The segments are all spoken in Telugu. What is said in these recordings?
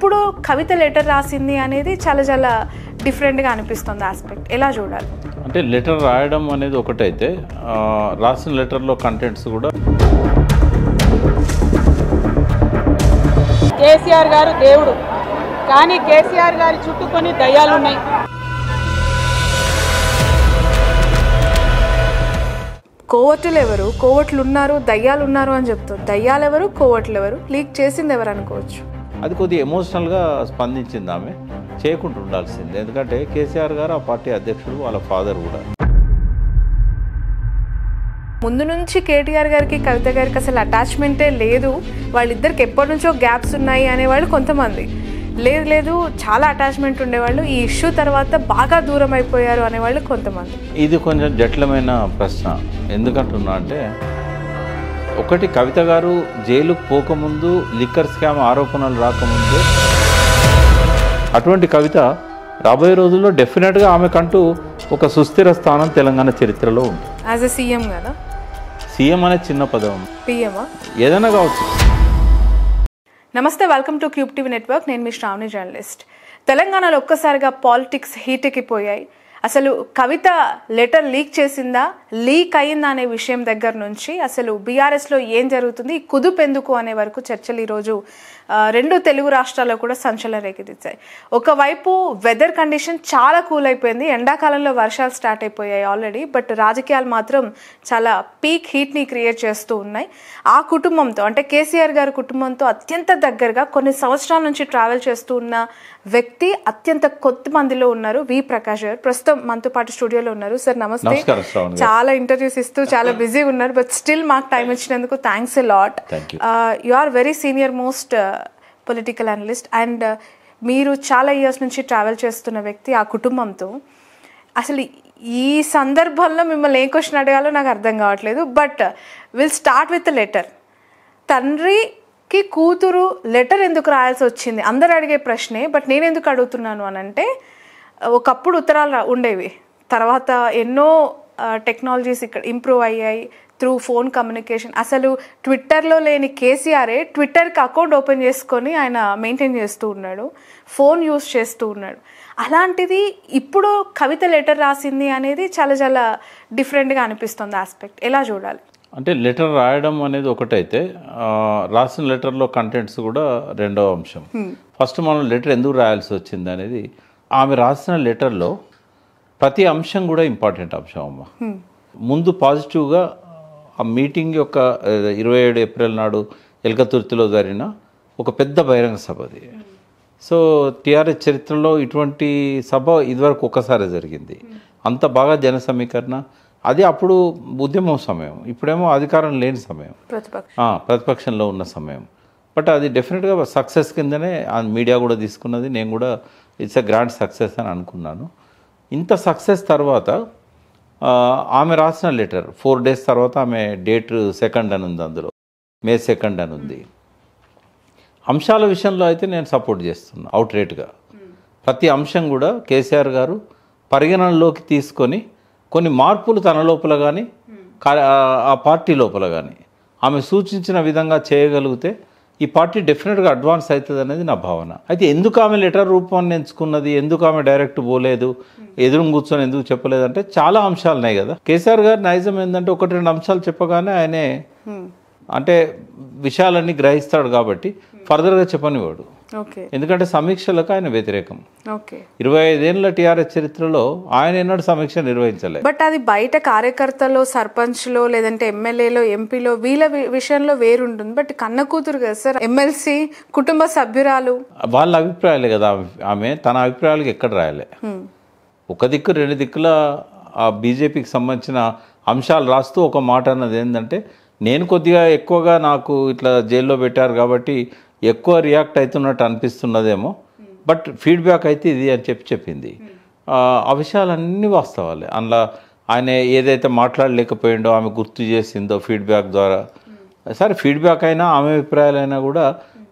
ఇప్పుడు కవిత లెటర్ రాసింది అనేది చాలా చాలా డిఫరెంట్గా అనిపిస్తుంది ఆస్పెక్ట్. ఎలా చూడాలి? అంటే లెటర్ రాయడం అనేది ఒకటైతే రాసిన లెటర్లో కంటెంట్స్ కూడా కేసీఆర్ గారు దేవుడు, కానీ కేసీఆర్ గారి చుట్టూ కొన్ని దయ్యాలు ఉన్నాయి. కోవట్లు ఎవరు, కోవట్లు ఉన్నారు, దయ్యాలు ఉన్నారు అని చెప్తారు. దయ్యాలు ఎవరు, కోవట్లు ఎవరు, లీక్ చేసింది ఎవరు అనుకోవచ్చు. అది కొద్దిగా ఎమోషనల్గా స్పందించింది. ఆమె చేయకుండా ఉండాల్సింది, ఎందుకంటే కేసీఆర్ గారు ఆ పార్టీ అధ్యక్షుడు, వాళ్ళ ఫాదర్ కూడా. ముందు నుంచి కేటీఆర్ గారికి కవిత గారికి అసలు అటాచ్మెంటే లేదు, వాళ్ళిద్దరికి ఎప్పటి నుంచో గ్యాప్స్ ఉన్నాయి అనేవాళ్ళు కొంతమంది. లేదు లేదు చాలా అటాచ్మెంట్ ఉండేవాళ్ళు, ఈ ఇష్యూ తర్వాత బాగా దూరం అయిపోయారు అనేవాళ్ళు కొంతమంది. ఇది కొంచెం జటిలమైన ప్రశ్న. ఎందుకంటున్నా అంటే, ఒకటి, కవిత గారు జైలుకు పోకముందు, లిక్కర్ స్కామ్ ఆరోపణలు రాకముందు, అటువంటి కవిత రాబోయే రోజుల్లో డెఫినెట్గా ఆమెకంటూ ఒక సుస్థిర స్థానం తెలంగాణ చరిత్రలో ఉంది. యాజ్ ఎ సీఎం కదా, సీఎం అనే చిన్న పదం, పిఎం ఏదైనా కావచ్చు. నమస్తే, welcome to cube TV network. నేను మీ శ్రావణి, జర్నలిస్ట్. తెలంగాణలో ఒక్కసారిగా పాలిటిక్స్ హీటెక్కిపోయాయి. అసలు కవిత లెటర్ లీక్ చేసిందా, లీక్ అయిందా అనే విషయం దగ్గర నుంచి అసలు బీఆర్ఎస్లో ఏం జరుగుతుంది, కుదుపు ఎందుకు అనే వరకు చర్చలు ఈరోజు రెండు తెలుగు రాష్ట్రాల్లో కూడా సంచలనం రేకెత్తించాయి. ఒకవైపు వెదర్ కండిషన్ చాలా కూల్ అయిపోయింది, ఎండాకాలంలో వర్షాలు స్టార్ట్ అయిపోయాయి ఆల్రెడీ, బట్ రాజకీయాలు మాత్రం చాలా పీక్ హీట్ని క్రియేట్ చేస్తూ ఉన్నాయి. ఆ కుటుంబంతో, అంటే కేసీఆర్ గారి కుటుంబంతో అత్యంత దగ్గరగా కొన్ని సంవత్సరాల నుంచి ట్రావెల్ చేస్తూ ఉన్న వ్యక్తి అత్యంత కొద్ది మందిలో ఉన్నారు వి ప్రకాష్ గారు. ప్రస్తుతం మనతో పాటు స్టూడియోలో ఉన్నారు. సార్ నమస్తే. చాలా ఇంటర్వ్యూస్ ఇస్తూ చాలా బిజీగా ఉన్నారు, బట్ స్టిల్ మాకు టైం ఇచ్చినందుకు thanks a lot. You are very senior most political analyst and మీరు చాలా ఇయర్స్ నుంచి ట్రావెల్ చేస్తున్న వ్యక్తి ఆ కుటుంబంతో. అసలు ఈ సందర్భంలో మిమ్మల్ని ఏ క్వశ్చన్ అడగాలో నాకు అర్థం కావట్లేదు, but will start with letter. తండ్రికి కూతురు లెటర్ ఎందుకు రాయాల్సి వచ్చింది అందరు అడిగే ప్రశ్నే, బట్ నేను ఎందుకు అడుగుతున్నాను అని అంటే, ఒకప్పుడు ఉత్తరాలు ఉండేవి, తర్వాత ఎన్నో టెక్నాలజీస్ ఇక్కడ ఇంప్రూవ్ అయ్యాయి త్రూ ఫోన్ కమ్యూనికేషన్. అసలు ట్విట్టర్లో లేని కేసీఆరే ట్విట్టర్కి అకౌంట్ ఓపెన్ చేసుకొని ఆయన మెయింటైన్ చేస్తూ ఉన్నాడు, ఫోన్ యూస్ చేస్తూ ఉన్నాడు. అలాంటిది ఇప్పుడు కవిత లెటర్ రాసింది అనేది చాలా చాలా డిఫరెంట్గా అనిపిస్తుంది ఆస్పెక్ట్. ఎలా చూడాలి? అంటే లెటర్ రాయడం అనేది ఒకటైతే రాసిన లెటర్లో కంటెంట్స్ కూడా రెండవ అంశం. ఫస్ట్ మనం లెటర్ ఎందుకు రాయాల్సి వచ్చింది అనేది, ఆమె రాసిన లెటర్లో ప్రతి అంశం కూడా ఇంపార్టెంట్ అంశం అమ్మ. ముందు పాజిటివ్గా ఆ మీటింగ్ యొక్క 27 ఏప్రిల్ నాడు ఎల్కతుర్తిలో జరిగిన ఒక పెద్ద బహిరంగ సభ అది. సో టీఆర్ఎస్ చరిత్రలో ఇటువంటి సభ ఇదివరకు ఒక్కసారి జరిగింది. అంత బాగా జన సమీకరణ, అది అప్పుడు ఉద్యమం సమయం, ఇప్పుడేమో అధికారం లేని సమయం, ప్రతిపక్షంలో ఉన్న సమయం. బట్ అది డెఫినెట్గా సక్సెస్ కిందనే మీడియా కూడా తీసుకున్నది, నేను కూడా ఇట్స్ ఎ గ్రాండ్ సక్సెస్ అని అనుకున్నాను. ఇంత సక్సెస్ తర్వాత ఆమె రాసిన లెటర్ 4 days తర్వాత ఆమె డేట్ 2nd అని ఉంది, అందులో May 2nd అని ఉంది. అంశాల విషయంలో అయితే నేను సపోర్ట్ చేస్తున్నా అవుట్రేట్గా. ప్రతి అంశం కూడా కేసీఆర్ గారు పరిగణనలోకి తీసుకొని కొన్ని మార్పులు తన లోపల కానీ ఆ పార్టీ లోపల కానీ ఆమె సూచించిన విధంగా చేయగలిగితే ఈ పార్టీ డెఫినెట్గా అడ్వాన్స్ అవుతుంది అనేది నా భావన. అయితే ఎందుకు ఆమె లెటర్ రూపాన్ని ఎంచుకున్నది, ఎందుకు ఆమె డైరెక్ట్ పోలేదు, ఎదురు కూర్చొని ఎందుకు చెప్పలేదంటే చాలా అంశాలు ఉన్నాయి కదా. కేసీఆర్ గారి నైజం ఏంటంటే 1-2 అంశాలు చెప్పగానే ఆయనే అంటే విషయాలన్నీ గ్రహిస్తాడు కాబట్టి ఫర్దర్గా చెప్పనివాడు. ఎందుకంటే సమీక్షలకు ఆయన వ్యతిరేకం. 25 ఏళ్ళ టీఆర్ఎస్ చరిత్రలో ఆయన ఎన్నడూ సమీక్ష నిర్వహించలేదు. బట్ అది బయట కార్యకర్తలో, సర్పంచ్లో, లేదంటే ఎమ్మెల్యేలో, ఎంపీలో వీళ్ళ విషయంలో వేరుంటుంది. బట్ కన్న కూతురు కదా సార్, ఎమ్మెల్సీ కుటుంబ సభ్యురాలు, వాళ్ళ అభిప్రాయాలే కదా. ఆమె తన అభిప్రాయాలకు ఎక్కడ రాయలే. ఒక దిక్కు 2 దిక్కుల ఆ బీజేపీకి సంబంధించిన అంశాలు రాస్తూ ఒక మాట అన్నది ఏంటంటే, నేను కొద్దిగా ఎక్కువగా నాకు ఇట్లా జైల్లో పెట్టారు కాబట్టి ఎక్కువ రియాక్ట్ అవుతున్నట్టు అనిపిస్తున్నదేమో, బట్ ఫీడ్బ్యాక్ అయితే ఇది అని చెప్పింది. ఆ విషయాలన్నీ వాస్తవాలే. అందులో ఆయన ఏదైతే మాట్లాడలేకపోయిండో ఆమె గుర్తు చేసిందో ఫీడ్బ్యాక్ ద్వారా. సరే, ఫీడ్బ్యాక్ అయినా ఆమె అభిప్రాయాలైనా కూడా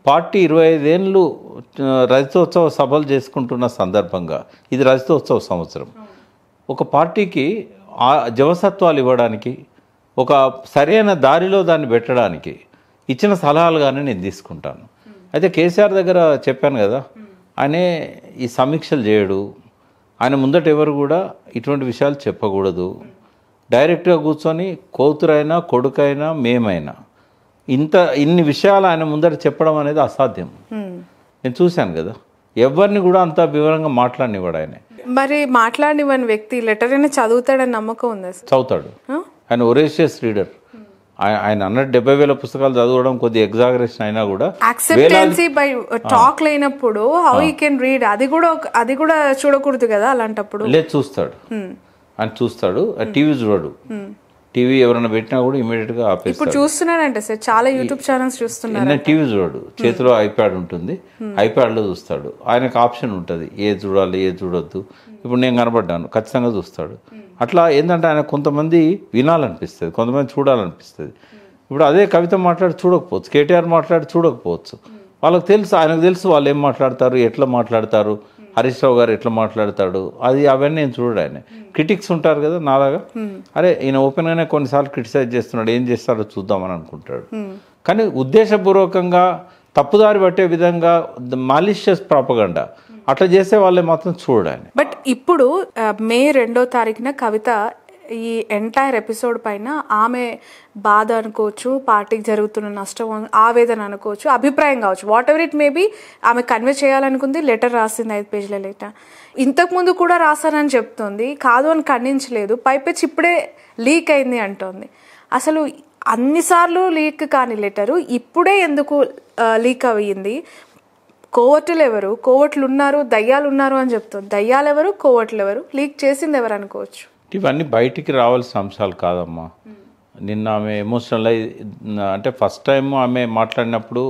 పార్టీ 25 ఏళ్ళు రజతోత్సవ సభలు చేసుకుంటున్న సందర్భంగా, ఇది రజతోత్సవ సంవత్సరం, ఒక పార్టీకి జవసత్వాలు ఇవ్వడానికి, ఒక సరైన దారిలో దాన్ని పెట్టడానికి ఇచ్చిన సలహాలుగానే నేను తీసుకుంటాను. అయితే కేసీఆర్ దగ్గర చెప్పాను కదా, ఆయనే ఈ సమీక్షలు చేయడు, ఆయన ముందట ఎవరు కూడా ఇటువంటి విషయాలు చెప్పకూడదు, డైరెక్ట్గా కూర్చొని కూతురైనా కొడుకైనా మేమైనా ఇన్ని విషయాలు ఆయన ముందట చెప్పడం అనేది అసాధ్యం. నేను చూశాను కదా, ఎవరిని కూడా అంత వివరంగా మాట్లాడినివాడు ఆయన. మరి మాట్లాడినవని వ్యక్తి లెటర్ అయినా చదువుతాడని నమ్మకం ఉంది? చదువుతాడు, ఆయన ఒరేషియస్ రీడర్. ఆయన అన్నట్టు 70,000 పుస్తకాలు చదవడం కొద్ది ఎగ్జాగరేషన్ అయినా కూడా యాక్సెప్టెన్సీ బై టాక్ లేనప్పుడు హౌ హీ కెన్ రీడ్, అది కూడా చూడకూడదు కదా అలాంటప్పుడు. లేదు, చూస్తాడు, ఆయన చూస్తాడు. టీవీ చూడడు, టీవీ ఎవరైనా పెట్టినా కూడా ఇమీడియట్ గా ఆపేస్తాడు. ఇప్పుడు చూస్తున్నాడంటే సార్ చాలా యూట్యూబ్ ఛానల్స్ చూస్తున్నారు. టీవీ చూడడు, చేతిలో ఐప్యాడ్ ఉంటుంది, ఐప్యాడ్ లో చూస్తాడు. ఆయనకు ఆప్షన్ ఉంటుంది ఏది చూడాలి ఏది చూడొద్దు. ఇప్పుడు నేను కనబడ్డాను, ఖచ్చితంగా చూస్తాడు. అట్లా ఏంటంటే ఆయన కొంతమంది వినాలనిపిస్తుంది, కొంతమంది చూడాలనిపిస్తుంది. ఇప్పుడు అదే కవిత మాట్లాడి చూడకపోవచ్చు, కేటీఆర్ మాట్లాడి చూడకపోవచ్చు. వాళ్ళకి తెలుసు, ఆయనకు తెలుసు వాళ్ళు ఏం మాట్లాడతారు, ఎట్లా మాట్లాడతారు, హరీష్ రావు గారు ఎట్లా మాట్లాడతాడు, అవన్నీ నేను చూడడు. ఆయన క్రిటిక్స్ ఉంటారు కదా నాలాగా, అరే ఈయన ఓపెన్గానే కొన్నిసార్లు క్రిటిసైజ్ చేస్తున్నాడు, ఏం చేస్తాడో చూద్దామని అనుకుంటాడు. కానీ ఉద్దేశపూర్వకంగా తప్పుదారి పట్టే విధంగా మాలిషియస్ ప్రాపగండా అట్లా చేసే వాళ్ళే మాత్రం చూడాలి. బట్ ఇప్పుడు మే 2వ తారీఖున కవిత ఈ ఎంటైర్ ఎపిసోడ్ పైన ఆమె బాధ అనుకోవచ్చు, పార్టీకి జరుగుతున్న నష్టం, ఆవేదన అనుకోవచ్చు, అభిప్రాయం కావచ్చు, వాట్ ఎవర్ ఇట్ మేబీ, ఆమె కన్వే చేయాలనుకుంది, లెటర్ రాసింది, 5 పేజీల లెటర్. ఇంతకుముందు కూడా రాశానని చెప్తోంది, కాదు అని ఖండించలేదు, పైపెచ్చి ఇప్పుడే లీక్ అయింది అంటోంది. అసలు అన్నిసార్లు లీక్ కాని లెటరు ఇప్పుడే ఎందుకు లీక్ అయ్యింది? కోవట్లు ఎవరు, కోవట్లు ఉన్నారు, దయ్యాలు ఉన్నారు అని చెప్తుంది. దయ్యాలు ఎవరు, కోవట్లు ఎవరు, లీక్ చేసింది ఎవరు అనుకోవచ్చు. ఇవన్నీ బయటికి రావాల్సిన అంశాలు కాదమ్మా. నిన్న ఆమె ఎమోషనల్ అంటే ఫస్ట్ టైం ఆమె మాట్లాడినప్పుడు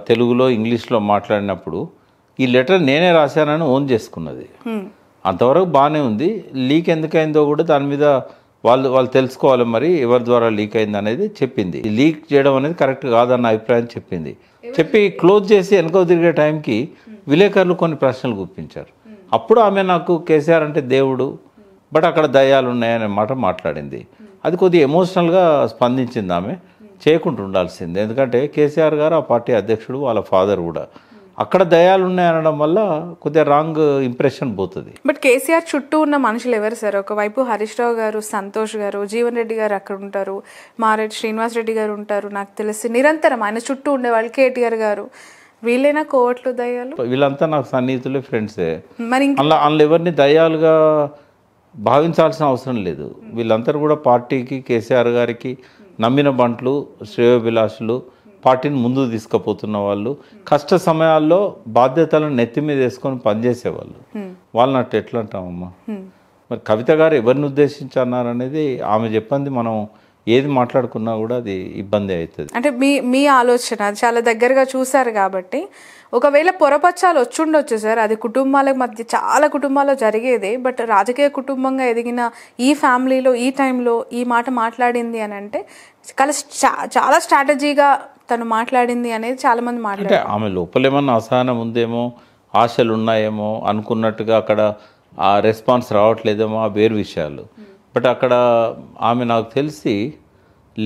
తెలుగులో ఇంగ్లీష్లో మాట్లాడినప్పుడు ఈ లెటర్ నేనే రాశానని ఓన్ చేసుకున్నది. అంతవరకు బాగానే ఉంది. లీక్ ఎందుకైందో కూడా దాని మీద వాళ్ళు తెలుసుకోవాలి, మరి ఎవరి ద్వారా లీక్ అయింది అనేది చెప్పింది. లీక్ చేయడం అనేది కరెక్ట్ కాదన్న అభిప్రాయం చెప్పింది. చెప్పి క్లోజ్ చేసి వెనక తిరిగే టైంకి విలేకరులు కొన్ని ప్రశ్నలు గుప్పించారు. అప్పుడు ఆమె నాకు కేసీఆర్ అంటే దేవుడు, బట్ అక్కడ దయ్యాలు ఉన్నాయనే మాట మాట్లాడింది. అది కొద్దిగా ఎమోషనల్గా స్పందించింది. ఆమె చేయకుండా ఉండాల్సింది, ఎందుకంటే కేసీఆర్ గారు ఆ పార్టీ అధ్యక్షుడు, వాళ్ళ ఫాదర్ కూడా. అక్కడ దయాలు ఉన్నాయనడం వల్ల కొద్దిగా రాంగ్ ఇంప్రెషన్ పోతుంది. బట్ కేసీఆర్ చుట్టూ ఉన్న మనుషులు ఎవరు సార్? ఒకవైపు హరీష్ రావు గారు, సంతోష్ గారు, జీవన్ రెడ్డి గారు అక్కడ ఉంటారు, మారెడ్డి శ్రీనివాస్ రెడ్డి గారు ఉంటారు, నాకు తెలిసి నిరంతరం ఆయన చుట్టూ ఉండేవాళ్ళు కేటీఆర్ గారు. వీళ్ళైనా కోవట్లు దయ్యాలు? వీళ్ళంతా నాకు సన్నిహితులే, ఫ్రెండ్సే. మరి అందులో ఎవరిని దయ్యాలుగా భావించాల్సిన అవసరం లేదు. వీళ్ళందరూ కూడా పార్టీకి, కేసీఆర్ గారికి నమ్మిన బంట్లు, శ్రేయోభిలాషులు, పార్టీని ముందుకు తీసుకుపోతున్న వాళ్ళు, కష్ట సమయాల్లో బాధ్యతలను నెత్తి మీద వేసుకొని పనిచేసేవాళ్ళు. వాళ్ళని అట్టు ఎట్లా అంటామమ్మా? మరి కవిత గారు ఎవరిని ఉద్దేశించి అన్నారనేది ఆమె చెప్పింది. మనం ఏది మాట్లాడుకున్నా కూడా అది ఇబ్బంది అవుతుంది. అంటే మీ ఆలోచన చాలా దగ్గరగా చూసారు కాబట్టి ఒకవేళ పొరపచ్చాలు వచ్చుండొచ్చు సార్, అది కుటుంబాల మధ్య, చాలా కుటుంబాల్లో జరిగేదే. బట్ రాజకీయ కుటుంబంగా ఎదిగిన ఈ ఫ్యామిలీలో ఈ టైంలో ఈ మాట మాట్లాడింది అని అంటే చాలా స్ట్రాటజీగా తను మాట్లాడింది అనేది చాలా మంది మాట్లాడారు. ఆమె లోపల ఏమన్నా అసహనం ఉందేమో, ఆశలు ఉన్నాయేమో, అనుకున్నట్టుగా అక్కడ ఆ రెస్పాన్స్ రావట్లేదేమో, ఆ వేరు విషయాలు. బట్ అక్కడ ఆమె నాకు తెలిసి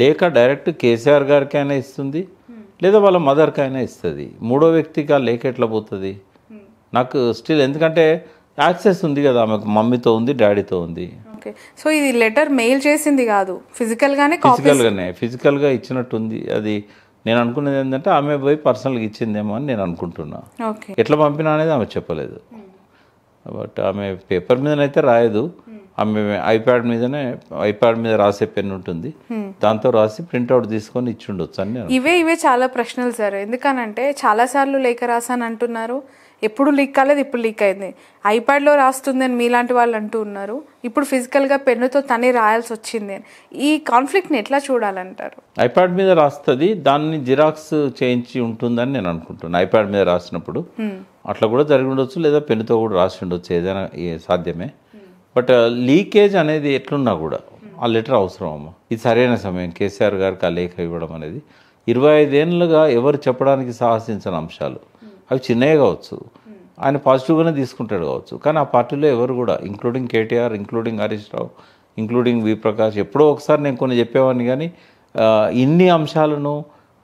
లేక డైరెక్ట్ కేసీఆర్ గారికి అయినా ఇస్తుంది, లేదా వాళ్ళ మదర్కి అయినా ఇస్తుంది. మూడో వ్యక్తిగా లేక ఎట్లా పోతుంది నాకు స్టిల్, ఎందుకంటే యాక్సెస్ ఉంది కదా ఆమెకు, మమ్మీతో ఉంది, డాడీతో ఉంది. సో ఇది లెటర్ మెయిల్ చేసింది కాదు, ఫిజికల్గానే ఫిజికల్గా ఇచ్చినట్టుంది. అది నేను అనుకునేది ఏంటంటే ఆమె పోయి పర్సనల్గా ఇచ్చిందేమో అని నేను అనుకుంటున్నా. ఎట్లా పంపినా అనేది ఆమె చెప్పలేదు. బట్ ఆమె పేపర్ మీదనైతే రాయదు, ఆమె ఐప్యాడ్ మీద రాసే పెన్ ఉంటుంది, దాంతో రాసి ప్రింట్అవుట్ తీసుకొని ఇచ్చిండొచ్చు అని. ఇవే చాలా ప్రశ్నలు సార్. ఎందుకనంటే చాలాసార్లు లేఖ రాసాను అంటున్నారు, ఎప్పుడు లీక్ కాలేదు, ఇప్పుడు లీక్ అయింది. ఐప్యాడ్లో రాస్తుంది అని మీలాంటి వాళ్ళు అంటూ ఉన్నారు, ఇప్పుడు ఫిజికల్గా పెన్నుతో తనే రాయాల్సి వచ్చింది. ఈ కాన్ఫ్లిక్ట్ని ఎట్లా చూడాలంటారు? ఐప్యాడ్ మీద రాస్తుంది, దాన్ని జిరాక్స్ చేయించి ఉంటుందని నేను అనుకుంటున్నాను. ఐప్యాడ్ మీద రాసినప్పుడు అట్లా కూడా జరిగి ఉండొచ్చు, లేదా పెన్నుతో కూడా రాసి ఉండొచ్చు, ఏదైనా సాధ్యమే. బట్ లీకేజ్ అనేది ఎట్లున్నా కూడా ఆ లెటర్ అవసరం అమ్మా. ఇది సరైన సమయం కేసీఆర్ గారికి ఆ లేఖ ఇవ్వడం అనేది. 25 ఏళ్ళుగా ఎవరు చెప్పడానికి సాహసించిన అంశాలు, అవి చిన్నవి కావచ్చు, ఆయన పాజిటివ్గానే తీసుకుంటాడు కావచ్చు, కానీ ఆ పార్టీలో ఎవరు కూడా, including KTR, including Harish Rao, including వి ప్రకాష్, ఎప్పుడో ఒకసారి నేను కొన్ని చెప్పేవాడిని, కానీ ఇన్ని అంశాలను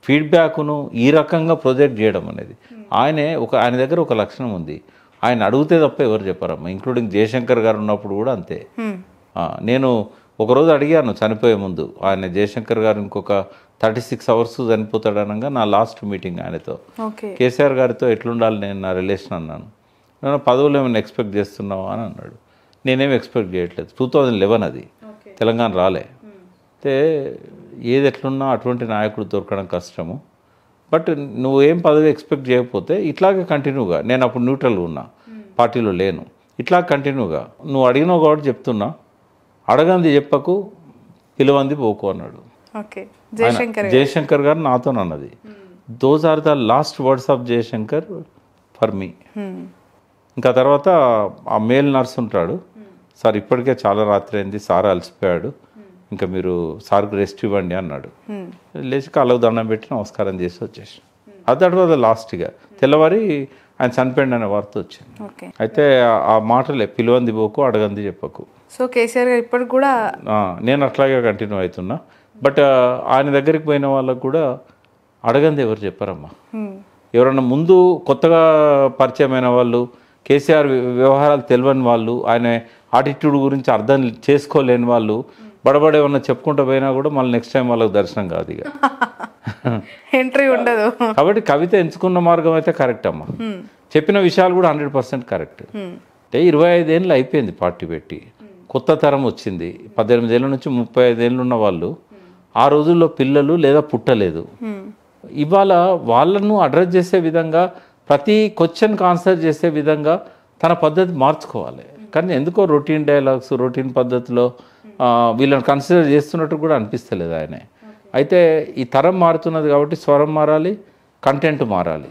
ఫీడ్బ్యాక్ను ఈ రకంగా ప్రొజెక్ట్ చేయడం అనేది ఆయన దగ్గర ఒక లక్షణం ఉంది. ఆయన అడిగితే తప్ప ఎవరు చెప్పారమ్మా, ఇంక్లూడింగ్ జయశంకర్ గారు ఉన్నప్పుడు కూడా అంతే. నేను ఒకరోజు అడిగాను చనిపోయే ముందు, ఆయన జయశంకర్ గారు ఇంకొక 36 hours చనిపోతాడు అనగా నా లాస్ట్ మీటింగ్ ఆయనతో, కేసీఆర్ గారితో ఎట్లుండాలి నేను నా రిలేషన్ అన్నాను. నేను పదవులు ఏమైనా ఎక్స్పెక్ట్ చేస్తున్నావా అని అన్నాడు. నేనేమి ఎక్స్పెక్ట్ చేయట్లేదు. 2011 అది, తెలంగాణ రాలే. అయితే ఏది ఎట్లున్నా అటువంటి నాయకుడు దొరకడం కష్టము. బట్ నువ్వేం పదవి ఎక్స్పెక్ట్ చేయకపోతే ఇట్లాగే కంటిన్యూగా, నేను అప్పుడు న్యూట్రల్గా ఉన్నా, పార్టీలో లేను, ఇట్లా కంటిన్యూగా నువ్వు అడిగినావు కాబట్టి చెప్తున్నా, అడగంది చెప్పకు, పిలవంది పోకు అన్నాడు. జయశంకర్ గారు నాతో అన్నది. Those are the last words of Jayashankar for me. ఇంకా తర్వాత ఆ మేల్ నర్స్ ఉంటాడు, సార్ ఇప్పటికే చాలా రాత్రి అయింది, సార్ అలసిపోయాడు, ఇంకా మీరు సార్కి రెస్ట్ ఇవ్వండి అన్నాడు. లేచి కాళ్ళకు దండం పెట్టి నమస్కారం చేసి వచ్చేసి, అది వాజ్ లాస్ట్గా. తెల్లవారి ఆయన చనిపోయింది అనే వార్త వచ్చింది. అయితే ఆ మాటలే, పిలువంది పోకు, అడగంది చెప్పకు. సో కేసీఆర్ గారు ఇప్పటికి కూడా నేను అట్లాగే కంటిన్యూ అవుతున్నా. బట్ ఆయన దగ్గరికి పోయిన వాళ్ళకు కూడా అడగంది ఎవరు చెప్పారమ్మా. ఎవరన్నా ముందు కొత్తగా పరిచయమైన వాళ్ళు, కేసీఆర్ వ్యవహారాలు తెలియని వాళ్ళు, ఆయన ఆటిట్యూడ్ గురించి అర్థం చేసుకోలేని వాళ్ళు బడబడేమన్నా చెప్పుకుంటూ పోయినా కూడా మళ్ళీ నెక్స్ట్ టైం వాళ్ళకి దర్శనం కాదు, ఇక ఎంట్రీ ఉండదు. కాబట్టి కవిత ఎంచుకున్న మార్గం అయితే కరెక్ట్ అమ్మా. చెప్పిన విషయాలు కూడా 100% కరెక్ట్. అంటే 25 ఏళ్ళు అయిపోయింది పార్టీ పెట్టి, కొత్త తరం వచ్చింది. 18 ఏళ్ళ నుంచి 35 ఏళ్ళు ఉన్న వాళ్ళు ఆ రోజుల్లో పిల్లలు లేదా పుట్టలేదు. ఇవాళ వాళ్ళను అడ్రస్ చేసే విధంగా, ప్రతి క్వశ్చన్కి ఆన్సర్ చేసే విధంగా తన పద్ధతి మార్చుకోవాలి. కానీ ఎందుకో రొటీన్ డైలాగ్స్, రొటీన్ పద్ధతిలో వీళ్ళని కన్సిడర్ చేస్తున్నట్టు కూడా అనిపిస్తలేదు ఆయన. అయితే ఈ తరం మారుతున్నది కాబట్టి స్వరం మారాలి, కంటెంట్ మారాలి.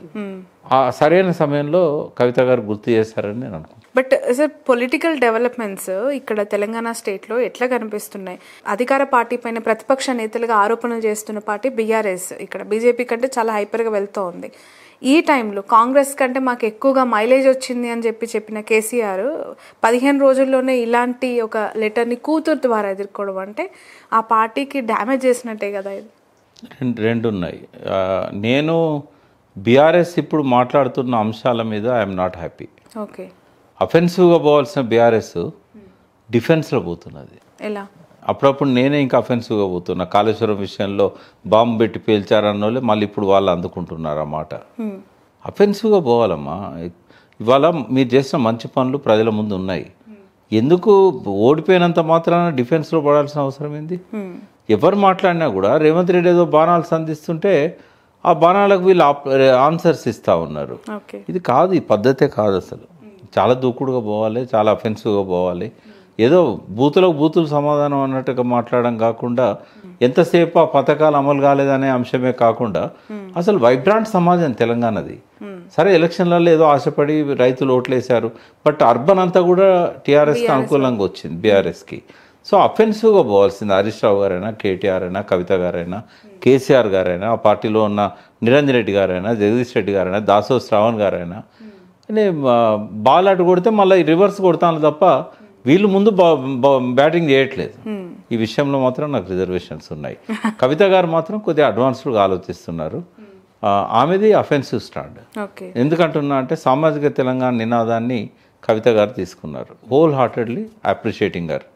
ఆ సరైన సమయంలో కవిత గారు గుర్తు చేశారని నేను అనుకుంటున్నాను. బట్ సార్, పొలిటికల్ డెవలప్మెంట్స్ ఇక్కడ తెలంగాణ స్టేట్లో ఎట్లా కనిపిస్తున్నాయి? అధికార పార్టీ పైన ప్రతిపక్ష నేతలుగా ఆరోపణలు చేస్తున్న పార్టీ బీఆర్ఎస్ ఇక్కడ బీజేపీ కంటే చాలా హైపర్గా వెళ్తూ ఉంది. ఈ టైంలో కాంగ్రెస్ కంటే మాకు ఎక్కువగా మైలేజ్ వచ్చింది అని చెప్పిన కేసీఆర్ 15 రోజుల్లోనే ఇలాంటి ఒక లెటర్ని కూతురు ద్వారా ఎదుర్కోవడం అంటే ఆ పార్టీకి డ్యామేజ్ చేసినట్టే కదా. ఇది రెండు ఉన్నాయి. నేను బీఆర్ఎస్ ఇప్పుడు మాట్లాడుతున్న అంశాల మీద ఐఎమ్ నాట్ హ్యాపీ. ఓకే, అఫెన్సివ్గా పోవాల్సిన బీఆర్ఎస్ డిఫెన్స్లో పోతున్నది. ఎలా? అప్పుడప్పుడు నేనే ఇంకా అఫెన్సివ్గా పోతున్నా. కాళేశ్వరం విషయంలో బాంబు పెట్టి పేల్చారన్న వాళ్ళే మళ్ళీ ఇప్పుడు వాళ్ళు అందుకుంటున్నారు అన్నమాట. అఫెన్సివ్గా పోవాలమ్మా. ఇవాళ మీరు చేసిన మంచి పనులు ప్రజల ముందు ఉన్నాయి. ఎందుకు ఓడిపోయినంత మాత్రాన డిఫెన్స్లో పడాల్సిన అవసరం ఏంది? ఎవరు మాట్లాడినా కూడా రేవంత్ రెడ్డి ఏదో బాణాలు సంధిస్తుంటే ఆ బాణాలకు వీళ్ళు ఆన్సర్స్ ఇస్తూ ఉన్నారు. ఇది కాదు, ఈ పద్ధతే కాదు అసలు. చాలా దూకుడుగా పోవాలి, చాలా అఫెన్సివ్గా పోవాలి. ఏదో బూతులు సమాధానం అన్నట్టుగా మాట్లాడడం కాకుండా, ఎంతసేపు ఆ పథకాలు అమలు కాలేదనే అంశమే కాకుండా అసలు వైబ్రాంట్ సమాజం తెలంగాణది. సరే, ఎలక్షన్లలో ఏదో ఆశపడి రైతులు ఓట్లేశారు, బట్ అర్బన్ అంతా కూడా టీఆర్ఎస్కి అనుకూలంగా వచ్చింది, బీఆర్ఎస్కి. సో అఫెన్సివ్గా పోవాల్సింది హరీష్ రావు గారైనా, కేటీఆర్ అయినా, కవిత గారైనా, కేసీఆర్ గారైనా, ఆ పార్టీలో ఉన్న నిరంజన్ రెడ్డి గారైనా, జగదీష్ రెడ్డి గారైనా, దాసో శ్రావణ్ గారైనా. అంటే బాల్ అటు కొడితే మళ్ళీ రివర్స్ కొడతాను తప్ప వీళ్ళు ముందు బ్యాటింగ్ చేయట్లేదు. ఈ విషయంలో మాత్రం నాకు రిజర్వేషన్స్ ఉన్నాయి. కవిత గారు మాత్రం కొద్దిగా అడ్వాన్స్డ్గా ఆలోచిస్తున్నారు. ఆమెది అఫెన్సివ్ స్టాండ్. ఎందుకంటున్నా అంటే సామాజిక తెలంగాణ నినాదాన్ని కవిత గారు తీసుకున్నారు. హోల్ హార్టెడ్లీ అప్రిషియేటింగ్ గారు.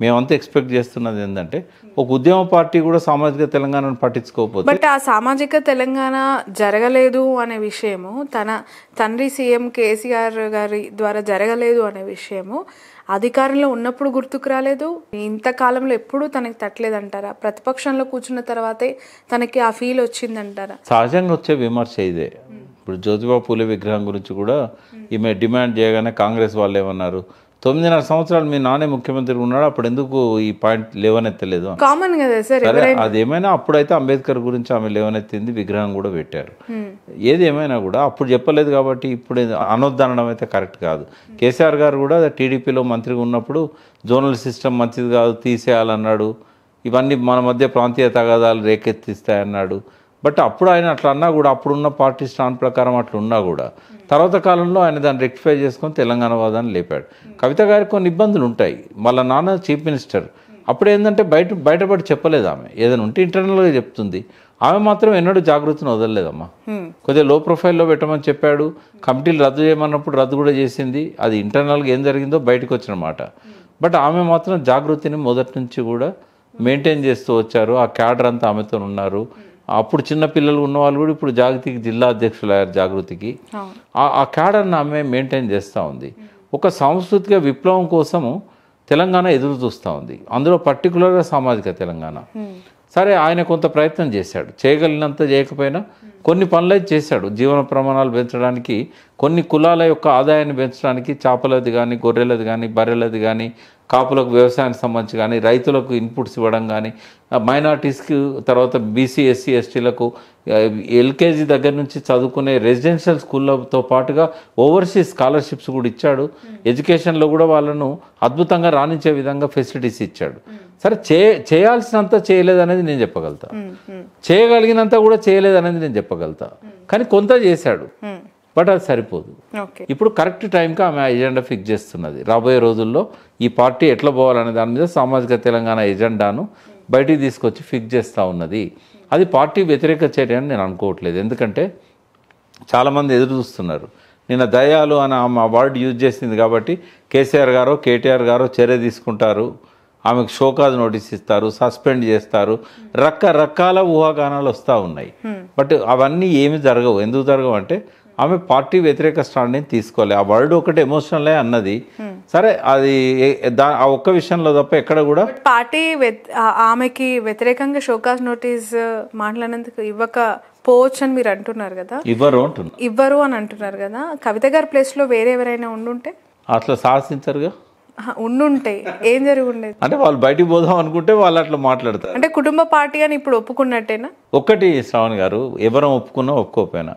మేమంతా ఎక్స్పెక్ట్ చేస్తున్నది ఏంటంటే ఒక ఉద్యమ పార్టీ కూడా సామాజిక తెలంగాణను పట్టించుకోకపోతే. బట్ ఆ సామాజిక తెలంగాణ జరగలేదు అనే విషయము, తన తండ్రి సీఎం కేసీఆర్ గారి ద్వారా జరగలేదు అనే విషయము అధికారంలో ఉన్నప్పుడు గుర్తుకు రాలేదు, ఇంతకాలంలో ఎప్పుడూ తనకి తట్టలేదంటారా? ప్రతిపక్షంలో కూర్చున్న తర్వాతే తనకి ఆ ఫీల్ వచ్చిందంటారా? సహజంగా వచ్చే విమర్శ ఇదే. ఇప్పుడు జ్యోతిబా పూలే విగ్రహం గురించి కూడా ఈమె డిమాండ్ చేయగానే కాంగ్రెస్ వాళ్ళు ఏమన్నారు, 9.5 సంవత్సరాలు మీ నానే ముఖ్యమంత్రి ఉన్నాడు, అప్పుడు ఎందుకు ఈ పాయింట్ లేవనెత్తలేదు? కామన్ కదా సార్. అదేమైనా అప్పుడైతే అంబేద్కర్ గురించి ఆమె లేవనెత్తింది, విగ్రహం కూడా పెట్టారు. ఏది ఏమైనా కూడా అప్పుడు చెప్పలేదు కాబట్టి ఇప్పుడు అనొద్దనడం అయితే కరెక్ట్ కాదు. కేసీఆర్ గారు కూడా టీడీపీలో మంత్రిగా ఉన్నప్పుడు జోనల్ సిస్టమ్ మంచిది కాదు, తీసేయాలన్నాడు. ఇవన్నీ మన మధ్య ప్రాంతీయ తగాదాలు రేకెత్తిస్తాయన్నాడు. బట్ అప్పుడు ఆయన అట్లా అన్నా కూడా, అప్పుడున్న పార్టీ స్టాండ్ ప్రకారం అట్లా ఉన్నా కూడా తర్వాత కాలంలో ఆయన దాన్ని రెక్టిఫై చేసుకొని తెలంగాణ వాదాన్ని లేపాడు. కవిత గారికి కొన్ని ఇబ్బందులు ఉంటాయి. వాళ్ళ నాన్న చీఫ్ మినిస్టర్. అప్పుడు ఏంటంటే బయటపడి చెప్పలేదు ఆమె. ఏదైనా ఉంటే ఇంటర్నల్గా చెప్తుంది. ఆమె మాత్రం ఎన్నడూ జాగృతిని వదలలేదమ్మా. కొద్దిగా లో ప్రొఫైల్లో పెట్టమని చెప్పాడు, కమిటీలు రద్దు చేయమన్నప్పుడు రద్దు కూడా చేసింది. అది ఇంటర్నల్గా ఏం జరిగిందో బయటకు వచ్చిన మాట. బట్ ఆమె మాత్రం జాగృతిని మొదటి నుంచి కూడా మెయింటైన్ చేస్తూ వచ్చారు. ఆ క్యాడర్ అంతా ఆమెతో ఉన్నారు. అప్పుడు చిన్న పిల్లలు ఉన్న వాళ్ళు కూడా ఇప్పుడు జాగృతికి జిల్లా అధ్యక్షులు అయ్యారు. జాగృతికి ఆ క్యాడర్ని ఆమె మెయింటైన్ చేస్తూ ఉంది. ఒక సాంస్కృతిక విప్లవం కోసము తెలంగాణ ఎదురు చూస్తూ ఉంది, అందులో పర్టికులర్గా సామాజిక తెలంగాణ. సరే, ఆయన కొంత ప్రయత్నం చేశాడు, చేయగలిగినంత చేయకపోయినా కొన్ని పనులైతే చేశాడు. జీవన ప్రమాణాలు పెంచడానికి, కొన్ని కులాల యొక్క ఆదాయాన్ని పెంచడానికి, చేపలది కానీ, గొర్రెలది కానీ, బర్రెలది కానీ, కాపులకు వ్యవసాయానికి సంబంధించి కానీ, రైతులకు ఇన్పుట్స్ ఇవ్వడం కానీ, మైనార్టీస్కి, తర్వాత బీసీ ఎస్సీ ఎస్టీలకు ఎల్కేజీ దగ్గర నుంచి చదువుకునే రెసిడెన్షియల్ స్కూళ్ళతో పాటుగా ఓవర్సీస్ స్కాలర్షిప్స్ కూడా ఇచ్చాడు. ఎడ్యుకేషన్లో కూడా వాళ్ళను అద్భుతంగా రాణించే విధంగా ఫెసిలిటీస్ ఇచ్చాడు. సరే, చేయాల్సినంత చేయలేదనేది నేను చెప్పగలుగుతా, చేయగలిగినంత కూడా చేయలేదనేది నేను చెప్పగలుగుతా. కానీ కొంత చేశాడు, బట్ అది సరిపోదు. ఇప్పుడు కరెక్ట్ టైంకి ఆమె ఎజెండా ఫిక్స్ చేస్తున్నది. రాబోయే రోజుల్లో ఈ పార్టీ ఎట్లా పోవాలనే దాని మీద సామాజిక తెలంగాణ ఎజెండాను బయటికి తీసుకొచ్చి ఫిక్స్ చేస్తూ ఉన్నది. అది పార్టీ వ్యతిరేక చర్య అని నేను అనుకోవట్లేదు. ఎందుకంటే చాలామంది ఎదురు చూస్తున్నారు. నిన్న దయాలు అని ఆమె వర్డ్ యూజ్ చేసింది కాబట్టి కేసీఆర్ గారో కేటీఆర్ గారో చర్య తీసుకుంటారు, ఆమెకు షోకాజ్ నోటీస్ ఇస్తారు, సస్పెండ్ చేస్తారు, రకరకాల ఊహాగానాలు వస్తూ ఉన్నాయి. బట్ అవన్నీ ఏమి జరగవు. ఎందుకు జరగవు అంటే ఆమె పార్టీ వ్యతిరేక స్టాండ్ని తీసుకోవాలి. ఆ వర్డ్ ఒకటి ఎమోషనలే అన్నది. సరే, అది ఆ ఒక్క విషయంలో తప్ప ఎక్కడ కూడా పార్టీ ఆమెకి వ్యతిరేకంగా షోకాజ్ నోటీస్ మాట్లాడినందుకు ఇవ్వకపోవచ్చు అని మీరు అంటున్నారు కదా. ఇవ్వరు అని అంటున్నారు కదా. కవిత గారి ప్లేస్ లో వేరే ఎవరైనా ఉండుంటే అట్లా సాహసించరుగా. ఉండుంటే ఏం జరిగి ఉండేది అంటే వాళ్ళు బయటికి పోదాం అనుకుంటే వాళ్ళు అట్లా మాట్లాడతారు. అంటే కుటుంబ పార్టీ అని ఇప్పుడు ఒప్పుకున్నట్టేనా? ఒక్కటి శ్రావణ్ గారు, ఎవరం ఒప్పుకున్నా ఒప్పుకోపోయినా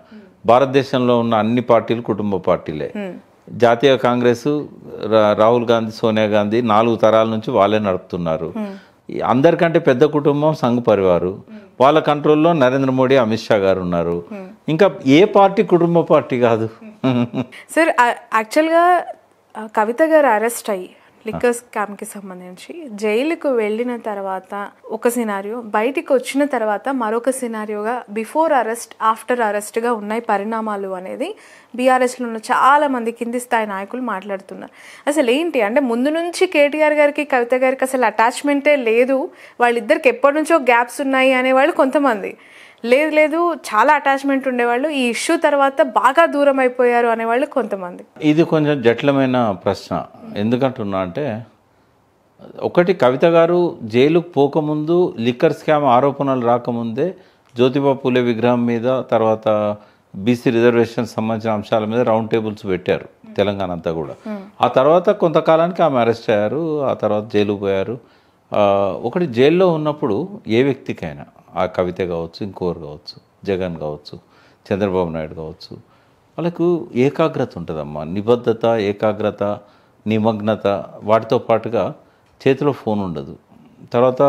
భారతదేశంలో ఉన్న అన్ని పార్టీలు కుటుంబ పార్టీలే. జాతీయ కాంగ్రెస్, రాహుల్ గాంధీ, సోనియా గాంధీ 4 తరాల నుంచి వాళ్ళే నడుపుతున్నారు. అందరికంటే పెద్ద కుటుంబం సంఘ్ పరివారు, వాళ్ళ కంట్రోల్లో నరేంద్ర మోడీ, అమిత్ షా గారు ఉన్నారు. ఇంకా ఏ పార్టీ కుటుంబ పార్టీ కాదు. సార్, యాక్చువల్గా కవిత గారు అరెస్ట్ అయ్యి లిక్కర్ స్కామ్కి సంబంధించి జైలుకు వెళ్ళిన తర్వాత ఒక సినారియో, బయటికి వచ్చిన తర్వాత మరొక సినారియోగా బిఫోర్ అరెస్ట్, ఆఫ్టర్ అరెస్ట్గా ఉన్నాయి పరిణామాలు అనేది బీఆర్ఎస్లో ఉన్న చాలా మంది కింది స్థాయి నాయకులు మాట్లాడుతున్నారు. అసలు ఏంటి అంటే ముందు నుంచి కేటీఆర్ గారికి కవిత గారికి అసలు అటాచ్మెంటే లేదు, వాళ్ళిద్దరికి ఎప్పటి నుంచో గ్యాప్స్ ఉన్నాయి అనేవాళ్ళు కొంతమంది, లేదు చాలా అటాచ్మెంట్ ఉండేవాళ్ళు, ఈ ఇష్యూ తర్వాత బాగా దూరం అయిపోయారు అనేవాళ్ళు కొంతమంది. ఇది కొంచెం జటిలమైన ప్రశ్న. ఎందుకంటున్నా అంటే, ఒకటి, కవిత గారు జైలుకు పోకముందు, లిక్కర్ స్కామ్ ఆరోపణలు రాకముందే జ్యోతిబా పూలే విగ్రహం మీద, తర్వాత బీసీ రిజర్వేషన్ సంబంధించిన అంశాల మీద రౌండ్ టేబుల్స్ పెట్టారు తెలంగాణ అంతా కూడా. ఆ తర్వాత కొంతకాలానికి ఆమె అరెస్ట్ అయ్యారు, ఆ తర్వాత జైలుకు పోయారు. ఒకటి, జైల్లో ఉన్నప్పుడు ఏ వ్యక్తికైనా, ఆ కవిత కావచ్చు, ఇంకోరు కావచ్చు, జగన్ కావచ్చు, చంద్రబాబు నాయుడు కావచ్చు, వాళ్ళకు ఏకాగ్రత ఉంటుందమ్మా. నిబద్ధత, ఏకాగ్రత, నిమగ్నత, వాటితో పాటుగా చేతిలో ఫోన్ ఉండదు. తర్వాత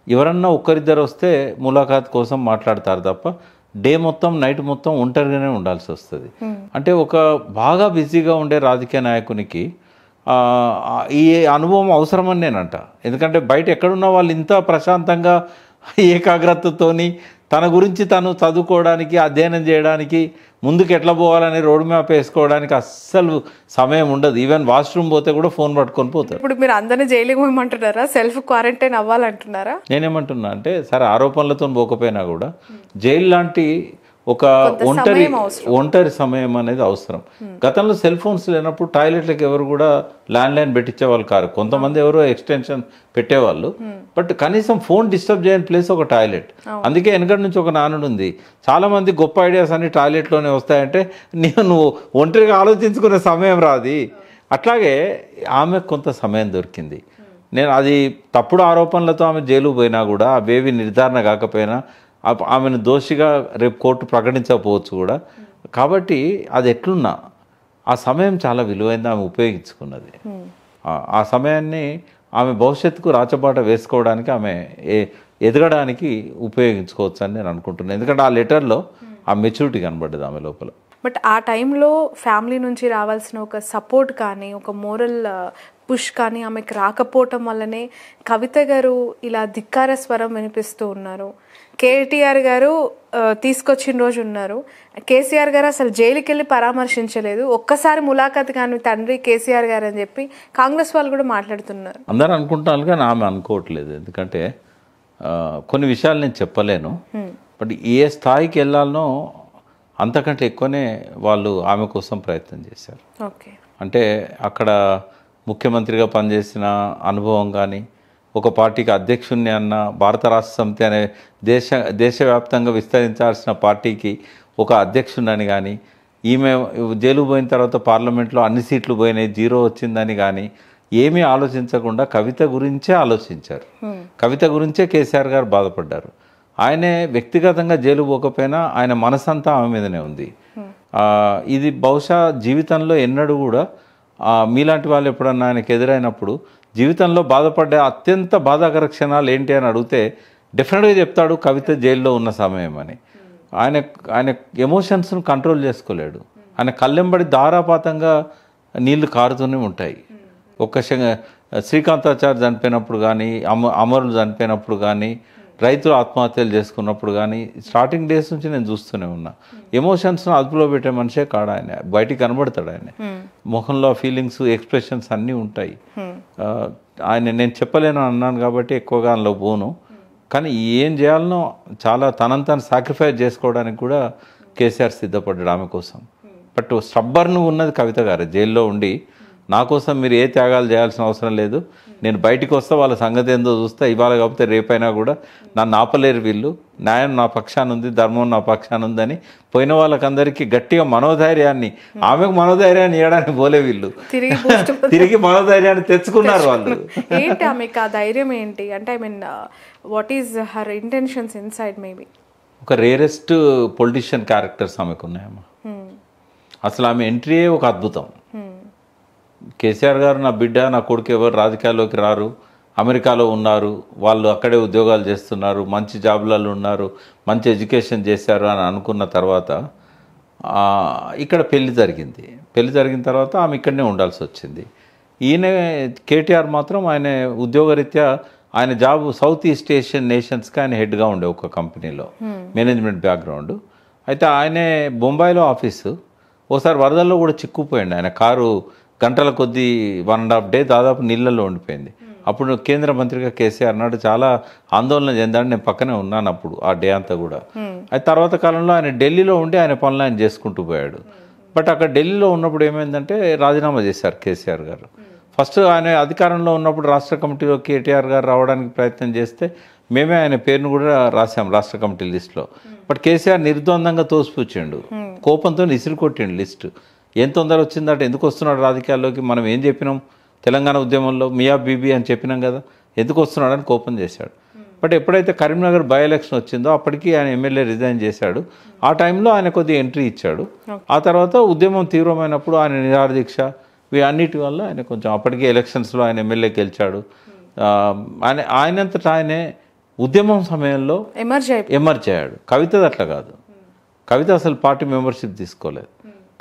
ఎవరన్నా ఒక్కరిద్దరు వస్తే ములాఖాత్ కోసం మాట్లాడతారు తప్ప డే మొత్తం, నైట్ మొత్తం ఒంటరిగానే ఉండాల్సి వస్తుంది. అంటే ఒక బాగా బిజీగా ఉండే రాజకీయ నాయకునికి ఈ అనుభవం అవసరమని నేనంట. ఎందుకంటే బయట ఎక్కడున్న వాళ్ళు ఇంత ప్రశాంతంగా ఏకాగ్రతతోని తన గురించి తను చదువుకోవడానికి, అధ్యయనం చేయడానికి, ముందుకు ఎట్లా పోవాలని రోడ్ మ్యాప్ వేసుకోవడానికి అస్సలు సమయం ఉండదు. ఈవెన్ వాష్రూమ్ పోతే కూడా ఫోన్ పట్టుకొని పోతారు. ఇప్పుడు మీరు అందరినీ జైలుకి పోయమంటున్నారా? Self quarantine అవ్వాలంటున్నారా? నేనేమంటున్నా అంటే, సరే ఆరోపణలతో పోకపోయినా కూడా జైలు లాంటి ఒక ఒంటరి సమయం అనేది అవసరం. గతంలో సెల్ ఫోన్స్ లేనప్పుడు టాయిలెట్లకు ఎవరు కూడా ల్యాండ్ లైన్ పెట్టించేవాళ్ళు కారు. కొంతమంది ఎవరో ఎక్స్టెన్షన్ పెట్టేవాళ్ళు, బట్ కనీసం ఫోన్ డిస్టర్బ్ చేయని ప్లేస్ ఒక టాయిలెట్. అందుకే వెనకటి నుంచి ఒక నానుడు ఉంది, చాలా మంది గొప్ప ఐడియాస్ అన్ని టాయిలెట్లోనే వస్తాయంటే నువ్వు ఒంటరిగా ఆలోచించుకునే సమయం రాది. అట్లాగే ఆమె కొంత సమయం దొరికింది. నేను అది తప్పుడు ఆరోపణలతో ఆమె జైలు పోయినా కూడా, అవేవి నిర్ధారణ కాకపోయినా, ఆమెను దోషిగా రేపు కోర్టు ప్రకటించకపోవచ్చు కూడా. కాబట్టి అది ఎట్లున్నా ఆ సమయం చాలా విలువైంది, ఆమె ఉపయోగించుకున్నది. ఆ సమయాన్ని ఆమె భవిష్యత్తుకు రాచబాట వేసుకోవడానికి, ఆమె ఎదగడానికి ఉపయోగించుకోవచ్చు అని నేను అనుకుంటున్నాను. ఎందుకంటే ఆ లెటర్లో ఆ మెచ్యూరిటీ కనబడ్డది ఆమె లోపల. బట్ ఆ టైంలో ఫ్యామిలీ నుంచి రావాల్సిన ఒక సపోర్ట్ కానీ, ఒక మోరల్ పుష్ కానీ ఆమెకు రాకపోవటం వల్లనే కవిత గారు ఇలా ధిక్కార స్వరం వినిపిస్తూ ఉన్నారు. కేటీఆర్ గారు తీసుకొచ్చిన రోజు ఉన్నారు. కేసీఆర్ గారు అసలు జైలుకి వెళ్ళి పరామర్శించలేదు, ఒక్కసారి ములాఖాత్ కానీ తండ్రి కేసీఆర్ గారు అని చెప్పి కాంగ్రెస్ వాళ్ళు కూడా మాట్లాడుతున్నారు. అందరూ అనుకుంటున్నారు కానీ ఆమె అనుకోవట్లేదు. ఎందుకంటే కొన్ని విషయాలు నేను చెప్పలేను, బట్ ఏ స్థాయికి వెళ్ళాలనో అంతకంటే ఎక్కువనే వాళ్ళు ఆమె కోసం ప్రయత్నం చేశారు. ఓకే, అంటే అక్కడ ముఖ్యమంత్రిగా పనిచేసిన అనుభవం కానీ, ఒక పార్టీకి అధ్యక్షుణ్ణి అన్న, భారత రాష్ట్ర సమితి అనే దేశవ్యాప్తంగా విస్తరించాల్సిన పార్టీకి ఒక అధ్యక్షుడని కానీ, ఈమె జైలు పోయిన తర్వాత పార్లమెంట్లో అన్ని సీట్లు పోయినాయి, 0 వచ్చిందని కానీ ఏమీ ఆలోచించకుండా కవిత గురించే ఆలోచించారు. కవిత గురించే కేసీఆర్ గారు బాధపడ్డారు. ఆయనే వ్యక్తిగతంగా జైలు పోకపోయినా ఆయన మనసంతా ఆమె మీదనే ఉంది. ఇది బహుశా జీవితంలో ఎన్నడూ కూడా మీలాంటి వాళ్ళు ఎప్పుడన్నా ఆయనకు ఎదురైనప్పుడు జీవితంలో బాధపడ్డే అత్యంత బాధాకర క్షణాలు ఏంటి అని అడిగితే డెఫినెట్గా చెప్తాడు కవిత జైల్లో ఉన్న సమయం అని. ఆయన ఎమోషన్స్ను కంట్రోల్ చేసుకోలేడు. ఆయన కళ్ళెంబడి ధారాపాతంగా నీళ్లు కారుతూనే ఉంటాయి. ఒక్క శ్రీకాంతాచార్య చనిపోయినప్పుడు కానీ, అమరులు చనిపోయినప్పుడు కానీ, రైతులు ఆత్మహత్యలు చేసుకున్నప్పుడు కానీ స్టార్టింగ్ డేస్ నుంచి నేను చూస్తూనే ఉన్నా. ఎమోషన్స్ను అదుపులో పెట్టే మనిషే కాడు ఆయన. బయటికి కనబడతాడు ఆయన, ముఖంలో ఫీలింగ్స్, ఎక్స్ప్రెషన్స్ అన్నీ ఉంటాయి. ఆయన నేను చెప్పలేను అన్నాను కాబట్టి ఎక్కువగా అందులో పోను. కానీ ఏం చేయాలనో చాలా తనంతాను సాక్రిఫైస్ చేసుకోవడానికి కూడా కేసీఆర్ సిద్ధపడ్డాడు ఆమె కోసం. బట్ స్టబ్బర్ను ఉన్నది కవిత గారు. జైల్లో ఉండి నా కోసం మీరు ఏ త్యాగాలు చేయాల్సిన అవసరం లేదు, నేను బయటికి వస్తే వాళ్ళ సంగతి ఏందో చూస్తే, ఇవాళ కాకపోతే రేపైనా కూడా నన్ను ఆపలేరు వీళ్ళు, న్యాయం నా పక్షాన ఉంది, ధర్మం నా పక్షాన ఉందని పోయిన వాళ్ళకందరికీ గట్టిగా మనోధైర్యాన్ని, ఆమెకు మనోధైర్యాన్ని ఇవ్వడానికి పోలే వీళ్ళు, తిరిగి మనోధైర్యాన్ని తెచ్చుకున్నారు వాళ్ళు. ఏంటి ఆమెకు ఆ ధైర్యం ఏంటి అంటే, I mean what is her intentions inside? Maybe ఒక రేరెస్ట్ పొలిటీషియన్ క్యారెక్టర్స్ ఆమెకు ఉన్నాయమ్మా. అసలు ఆమె ఎంట్రీయే ఒక అద్భుతం. కేసీఆర్ గారు నా బిడ్డ, నా కొడుకు ఎవరు రాజకీయాల్లోకి రారు, అమెరికాలో ఉన్నారు, వాళ్ళు అక్కడే ఉద్యోగాలు చేస్తున్నారు, మంచి జాబ్లలో ఉన్నారు, మంచి ఎడ్యుకేషన్ చేశారు అని అనుకున్న తర్వాత ఇక్కడ పెళ్లి జరిగింది. పెళ్లి జరిగిన తర్వాత ఆమె ఇక్కడనే ఉండాల్సి వచ్చింది. ఈయన కేటీఆర్ మాత్రం ఆయన ఉద్యోగరీత్యా ఆయన జాబ్ సౌత్ ఈస్ట్ ఏషియన్ నేషన్స్కి ఆయన హెడ్గా ఉండే ఒక కంపెనీలో, మేనేజ్మెంట్ బ్యాక్గ్రౌండ్. అయితే ఆయనే బొంబాయిలో ఆఫీసు. ఓసారి వరదల్లో కూడా చిక్కుపోయింది ఆయన. కారు గంటల కొద్దీ 1.5 డే దాదాపు నీళ్ళల్లో ఉండిపోయింది. అప్పుడు కేంద్ర మంత్రిగా కేసీఆర్ నాడు చాలా ఆందోళన చెందాడు. నేను పక్కనే ఉన్నాను అప్పుడు ఆ డే అంతా కూడా. అయితే తర్వాత కాలంలో ఆయన ఢిల్లీలో ఉండి ఆయన పనులు ఆయన చేసుకుంటూ పోయాడు. బట్ అక్కడ ఢిల్లీలో ఉన్నప్పుడు ఏమైందంటే రాజీనామా చేశారు కేసీఆర్ గారు. ఫస్ట్ ఆయన అధికారంలో ఉన్నప్పుడు రాష్ట్ర కమిటీలో కేటీఆర్ గారు రావడానికి ప్రయత్నం చేస్తే మేమే ఆయన పేరును కూడా రాసాం రాష్ట్ర కమిటీ లిస్టులో. బట్ కేసీఆర్ నిర్ద్వందంగా తోసిపుచ్చిండు, కోపంతో ఇసిరి కొట్టిండు లిస్టు. ఏం తొందర వచ్చిందంటే ఎందుకు వస్తున్నాడు రాజకీయాల్లోకి, మనం ఏం చెప్పినాం తెలంగాణ ఉద్యమంలో మియా బీబీ అని చెప్పినాం కదా, ఎందుకు వస్తున్నాడని కోపం చేశాడు. బట్ ఎప్పుడైతే కరీంనగర్ బై ఎలక్షన్ వచ్చిందో అప్పటికి ఆయన ఎమ్మెల్యే రిజైన్ చేశాడు. ఆ టైంలో ఆయన కొద్దిగా ఎంట్రీ ఇచ్చాడు. ఆ తర్వాత ఉద్యమం తీవ్రమైనప్పుడు ఆయన నిరాదీక్ష అన్నిటి వల్ల ఆయన కొంచెం అప్పటికే ఎలక్షన్స్లో ఆయన ఎమ్మెల్యే గెలిచాడు. ఆయనంతటా ఆయనే ఉద్యమం సమయంలో ఎమర్జ్ అయ్యాడు. కవితది అట్లా కాదు. కవిత అసలు పార్టీ మెంబర్షిప్ తీసుకోలేదు.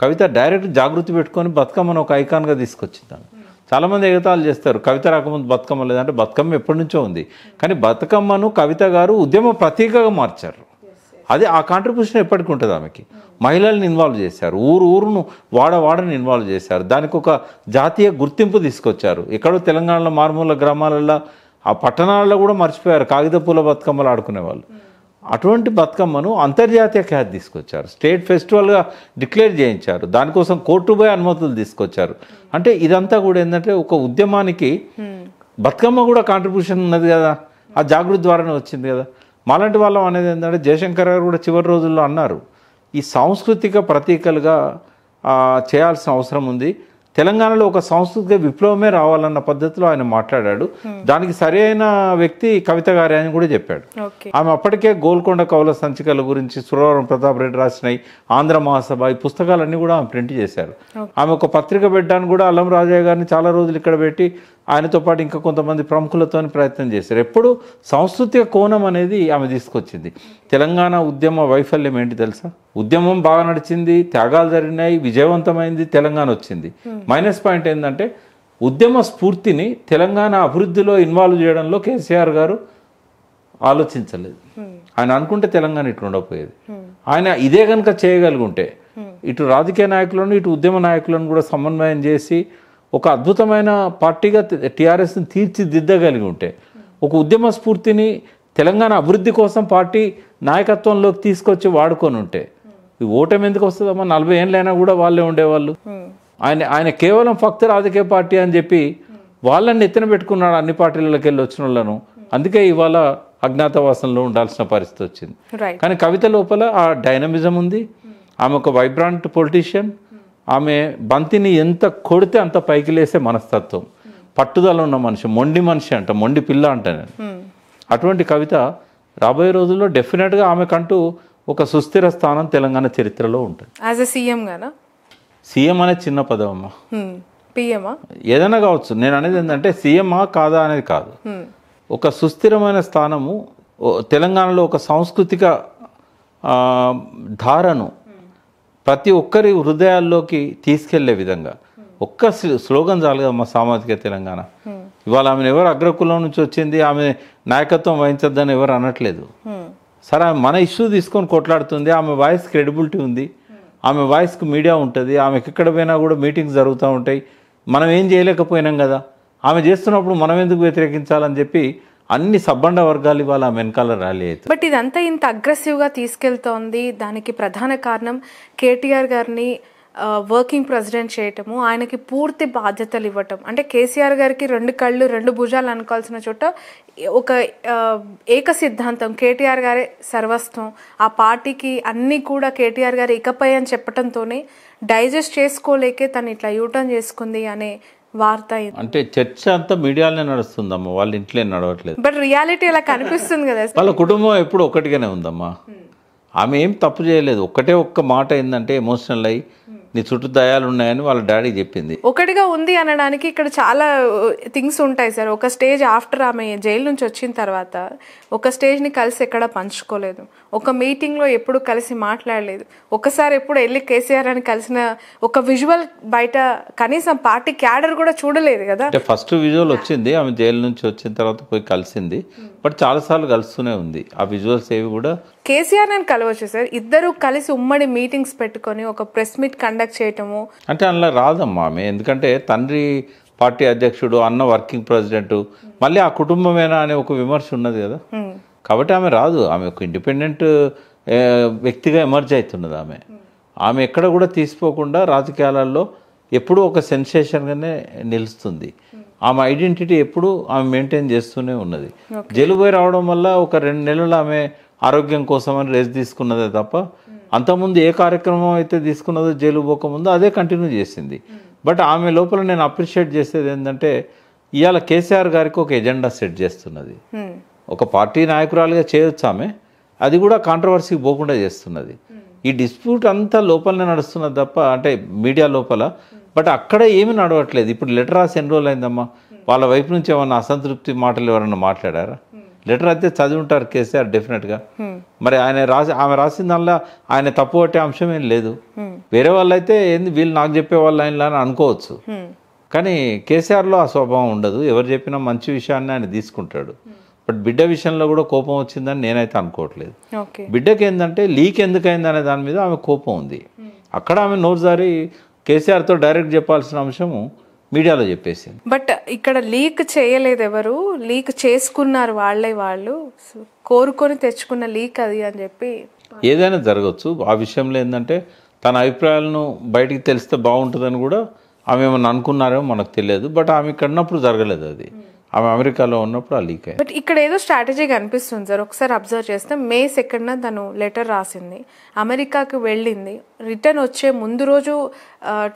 కవిత డైరెక్ట్ జాగృతి పెట్టుకొని బతుకమ్మను ఒక ఐకాన్గా తీసుకొచ్చిందాను. చాలామంది ఎగతాళి చేస్తారు కవిత రాకముందు బతుకమ్మ లేదంటే బతుకమ్మ ఎప్పటి నుంచో ఉంది. కానీ బతుకమ్మను కవిత గారు ఉద్యమ ప్రతీకగా మార్చారు. అది ఆ కాంట్రిబ్యూషన్ ఎప్పటికీ ఉంటుంది ఆమెకి. మహిళల్ని ఇన్వాల్వ్ చేశారు, ఊరును వాడని ఇన్వాల్వ్ చేశారు, దానికి ఒక జాతీయ గుర్తింపు తీసుకొచ్చారు. ఎక్కడో తెలంగాణలో మారుమూల గ్రామాలలో, ఆ పట్టణాలలో కూడా మర్చిపోయారు కాగిత పూల బతుకమ్మలు ఆడుకునేవాళ్ళు. అటువంటి బతుకమ్మను అంతర్జాతీయ ఖ్యాతి తీసుకొచ్చారు, స్టేట్ ఫెస్టివల్గా డిక్లేర్ చేయించారు, దానికోసం కోర్టు పోయి అనుమతులు తీసుకొచ్చారు. అంటే ఇదంతా కూడా ఏంటంటే ఒక ఉద్యమానికి బతుకమ్మ కూడా కాంట్రిబ్యూషన్ ఉన్నది కదా, ఆ జాగృతి ద్వారానే వచ్చింది కదా. మాలాంటి వాళ్ళం అనేది ఏంటంటే జయశంకర్ గారు కూడా చివరి రోజుల్లో అన్నారు, ఈ సాంస్కృతిక ప్రతీకలుగా చేయాల్సిన అవసరం ఉంది. తెలంగాణలో ఒక సాంస్కృతిక విప్లవమే రావాలన్న పద్ధతిలో ఆయన మాట్లాడాడు. దానికి సరైన వ్యక్తి కవిత గారి అని కూడా చెప్పాడు. ఆమె అప్పటికే గోల్కొండ కవుల సంచికల గురించి సురవరం ప్రతాప్ రెడ్డి రాసినాయి, ఆంధ్ర మహాసభ, ఈ పుస్తకాలన్నీ కూడా ఆమె ప్రింట్ చేశారు. ఆమె ఒక పత్రిక పెట్టడానికి కూడా అల్లం రాజయ్య గారిని చాలా రోజులు ఇక్కడ పెట్టి ఆయనతో పాటు ఇంకా కొంతమంది ప్రముఖులతో ప్రయత్నం చేశారు. ఎప్పుడు సాంస్కృతిక కోణం అనేది ఆమె తీసుకొచ్చింది. తెలంగాణ ఉద్యమ వైఫల్యం ఏంటి తెలుసా? ఉద్యమం బాగా నడిచింది, త్యాగాలు జరిగినాయి, విజయవంతమైంది, తెలంగాణ వచ్చింది. మైనస్ పాయింట్ ఏంటంటే ఉద్యమ స్ఫూర్తిని తెలంగాణ అభివృద్ధిలో ఇన్వాల్వ్ చేయడంలో కేసీఆర్ గారు ఆలోచించలేదు. ఆయన అనుకుంటే తెలంగాణ ఇట్లా ఉండకపోయేది. ఆయన ఇదే కనుక చేయగలుగుంటే ఇటు రాజకీయ నాయకులను ఇటు ఉద్యమ నాయకులను కూడా సమన్వయం చేసి ఒక అద్భుతమైన పార్టీగా టీఆర్ఎస్ని తీర్చిదిద్దగలిగి ఉంటే, ఒక ఉద్యమ స్ఫూర్తిని తెలంగాణ అభివృద్ధి కోసం పార్టీ నాయకత్వంలోకి తీసుకొచ్చి వాడుకొని ఉంటే ఈ ఓటమి ఎందుకు వస్తుందమ్మా? 40 ఏళ్ళైనా కూడా వాళ్ళే ఉండేవాళ్ళు. ఆయన కేవలం ఫక్త రాజకీయ పార్టీ అని చెప్పి వాళ్ళని ఎత్తిన పెట్టుకున్నాడు అన్ని పార్టీలకి వెళ్ళి వచ్చిన వాళ్ళను. అందుకే ఇవాళ అజ్ఞాతవాసంలో ఉండాల్సిన పరిస్థితి వచ్చింది. కానీ కవిత లోపల ఆ డైనమిజం ఉంది. ఆమె ఒక వైబ్రాంట్ పొలిటీషియన్. ఆమె బంతిని ఎంత కొడితే అంత పైకి లేసే మనస్తత్వం, పట్టుదల ఉన్న మనిషి, మొండి మనిషి అంట, మొండి పిల్ల అంట నేను. అటువంటి కవిత రాబోయే రోజుల్లో డెఫినెట్గా ఆమెకంటూ ఒక సుస్థిర స్థానం తెలంగాణ చరిత్రలో ఉంటుంది. As a CM Gaana? CM అనే చిన్న పదం అమ్మా, పిఎమా ఏదైనా కావచ్చు. నేను అనేది ఏంటంటే సీఎమా కాదా అనేది కాదు, ఒక సుస్థిరమైన స్థానము తెలంగాణలో ఒక సాంస్కృతిక ధారను ప్రతి ఒక్కరి హృదయాల్లోకి తీసుకెళ్లే విధంగా ఒక్క స్లోగన్ చాలు కదా మా సామాజిక తెలంగాణ. ఇవాళ ఆమెను ఎవరు అగ్రకులం నుంచి వచ్చింది, ఆమె నాయకత్వం వహించద్దని ఎవరు అనట్లేదు. సరే, ఆమె మన ఇష్యూ తీసుకొని కొట్లాడుతుంది. ఆమె వాయిస్ క్రెడిబిలిటీ ఉంది, ఆమె వాయిస్కి మీడియా ఉంటుంది, ఆమెకి ఎక్కడ పోయినా కూడా మీటింగ్స్ జరుగుతూ ఉంటాయి. మనం ఏం చేయలేకపోయినాం కదా, ఆమె చేస్తున్నప్పుడు మనం ఎందుకు వ్యతిరేకించాలని చెప్పి అన్ని సబ్బండ వర్గాలు ఇవాళ ఆమె వెనకాల ర్యాలీ అవుతుంది. బట్ ఇదంతా ఇంత అగ్రెసివ్గా తీసుకెళ్తోంది, దానికి ప్రధాన కారణం కేటీఆర్ గారిని వర్కింగ్ ప్రెసిడెంట్ చేయటము, ఆయనకి పూర్తి బాధ్యతలు ఇవ్వటం. అంటే కేసీఆర్ గారికి 2 కళ్ళు 2 భుజాలు అనుకోవాల్సిన చోట ఒక ఏక సిద్ధాంతం, కేటీఆర్ గారే సర్వస్వం, ఆ పార్టీకి అన్నీ కూడా కేటీఆర్ గారు ఇకపై అని చెప్పడంతోనే డైజెస్ట్ చేసుకోలేకే తను ఇట్లా యూటర్న్ చేసుకుంది అనే వార్త. అంటే చర్చ అంతా మీడియాలోనే నడుస్తుందమ్మా, వాళ్ళ ఇంట్లో నడవట్లేదు. బట్ రియాలిటీ అలా కనిపిస్తుంది కదా. వాళ్ళ కుటుంబం ఎప్పుడు ఒక్కటిగానే ఉందమ్మా. ఆమె ఏం తప్పు చేయలేదు. ఒక్క మాట ఏంటంటే ఎమోషనల్ అయ్యి నీ చుట్టూ దయాలు ఉన్నాయని వాళ్ళ డాడీ చెప్పింది. ఒకటిగా ఉంది అనడానికి ఇక్కడ చాలా థింగ్స్ ఉంటాయి సార్. ఒక స్టేజ్ ఆఫ్టర్ ఆమె జైలు నుంచి వచ్చిన తర్వాత ఒక స్టేజ్ని కలిసి ఎక్కడ పంచుకోలేదు, ఒక మీటింగ్లో ఎప్పుడు కలిసి మాట్లాడలేదు, ఒకసారి ఎప్పుడు వెళ్ళి కేసీఆర్ అని కలిసిన ఒక విజువల్ బయట కనీసం పార్టీ క్యాడర్ కూడా చూడలేదు కదా. అంటే ఫస్ట్ విజువల్ వచ్చింది, ఆమె జైలు నుంచి వచ్చిన తర్వాత పోయి కలిసింది. బట్ చాలాసార్లు కలుస్తూనే ఉంది. ఆ విజువల్స్ ఏవి కూడా కేసీఆర్ అని కలవచ్చు సార్. ఇద్దరు కలిసి ఉమ్మడి మీటింగ్స్ పెట్టుకొని ఒక ప్రెస్ మీట్ కండక్ట్ చేయటము అంటే అందులో రాదమ్మా ఆమె. ఎందుకంటే తండ్రి పార్టీ అధ్యక్షుడు, అన్న వర్కింగ్ ప్రెసిడెంట్, మళ్ళీ ఆ కుటుంబమేనా అనే ఒక విమర్శ ఉన్నది కదా. కాబట్టి ఆమె రాదు. ఆమె ఒక ఇండిపెండెంట్ వ్యక్తిగా ఎమర్జ్ అవుతున్నది. ఆమె ఎక్కడ కూడా తీసిపోకుండా రాజకీయాలలో ఎప్పుడూ ఒక సెన్సేషన్గానే నిలుస్తుంది. ఆమె ఐడెంటిటీ ఎప్పుడు ఆమె మెయింటైన్ చేస్తూనే ఉన్నది. జైలు పోయి రావడం వల్ల ఒక 2 నెలలు ఆమె ఆరోగ్యం కోసం అని రెస్ట్ తీసుకున్నదే తప్ప అంతకుముందు ఏ కార్యక్రమం అయితే తీసుకున్నదో జైలు పోకముందు అదే కంటిన్యూ చేసింది. బట్ ఆమె లోపల నేను అప్రిషియేట్ చేసేది ఏంటంటే ఇవాళ కేసీఆర్ గారికి ఒక ఎజెండా సెట్ చేస్తున్నది. ఒక పార్టీ నాయకురాలుగా చేయొచ్చు ఆమె, అది కూడా కాంట్రవర్సీకి పోకుండా చేస్తున్నది. ఈ డిస్ప్యూట్ అంతా లోపలనే నడుస్తున్నది తప్ప అంటే మీడియా లోపల. బట్ అక్కడ ఏమీ నడవట్లేదు. ఇప్పుడు లెటర్ రాసి ఎన్ని రోజులు అయిందమ్మా? వాళ్ళ వైపు నుంచి ఏమన్నా అసంతృప్తి మాటలు ఎవరన్నా మాట్లాడారా? లెటర్ అయితే చదివి ఉంటారు కేసీఆర్ డెఫినెట్గా. మరి ఆమె రాసిందల్లా ఆయన తప్పు పట్టే అంశం ఏం లేదు. వేరే వాళ్ళు అయితే ఏంది వీళ్ళు నాకు చెప్పే వాళ్ళు ఆయన అని అనుకోవచ్చు. కానీ కేసీఆర్లో ఆ స్వభావం ఉండదు. ఎవరు చెప్పినా మంచి విషయాన్ని ఆయన తీసుకుంటాడు. బట్ బిడ్డ విషయంలో కూడా కోపం వచ్చిందని నేనైతే అనుకోవట్లేదు. బిడ్డకి ఏంటంటే లీక్ ఎందుకైంది అనే దాని మీద ఆమె కోపం ఉంది. అక్కడ ఆమె నోరుజారి కేసీఆర్తో డైరెక్ట్ చెప్పాల్సిన అంశము మీడియాలో చెప్పేసింది. బట్ ఇక్కడ లీక్ చేయలేదు ఎవరు, లీక్ చేసుకున్నారు వాళ్ళు కోరుకొని తెచ్చుకున్న లీక్ అది అని చెప్పి. ఏదైనా జరగచ్చు. ఆ విషయంలో ఏంటంటే తన అభిప్రాయాలను బయటికి తెలిస్తే బాగుంటుందని కూడా ఆమె ఏమన్నా అనుకున్నారేమో మనకు తెలియదు. బట్ ఆమె ఇక్కడ ఉన్నప్పుడు జరగలేదు అది. ఆమె అమెరికాలో ఉన్నప్పుడు ఆ లీక్ అయ్యింది. బట్ ఇక్కడ ఏదో స్ట్రాటజీ కనిపిస్తుంది సార్. ఒకసారి అబ్జర్వ్ చేస్తే May 2న తను లెటర్ రాసింది, అమెరికాకి వెళ్ళింది, రిటర్న్ వచ్చే ముందు రోజు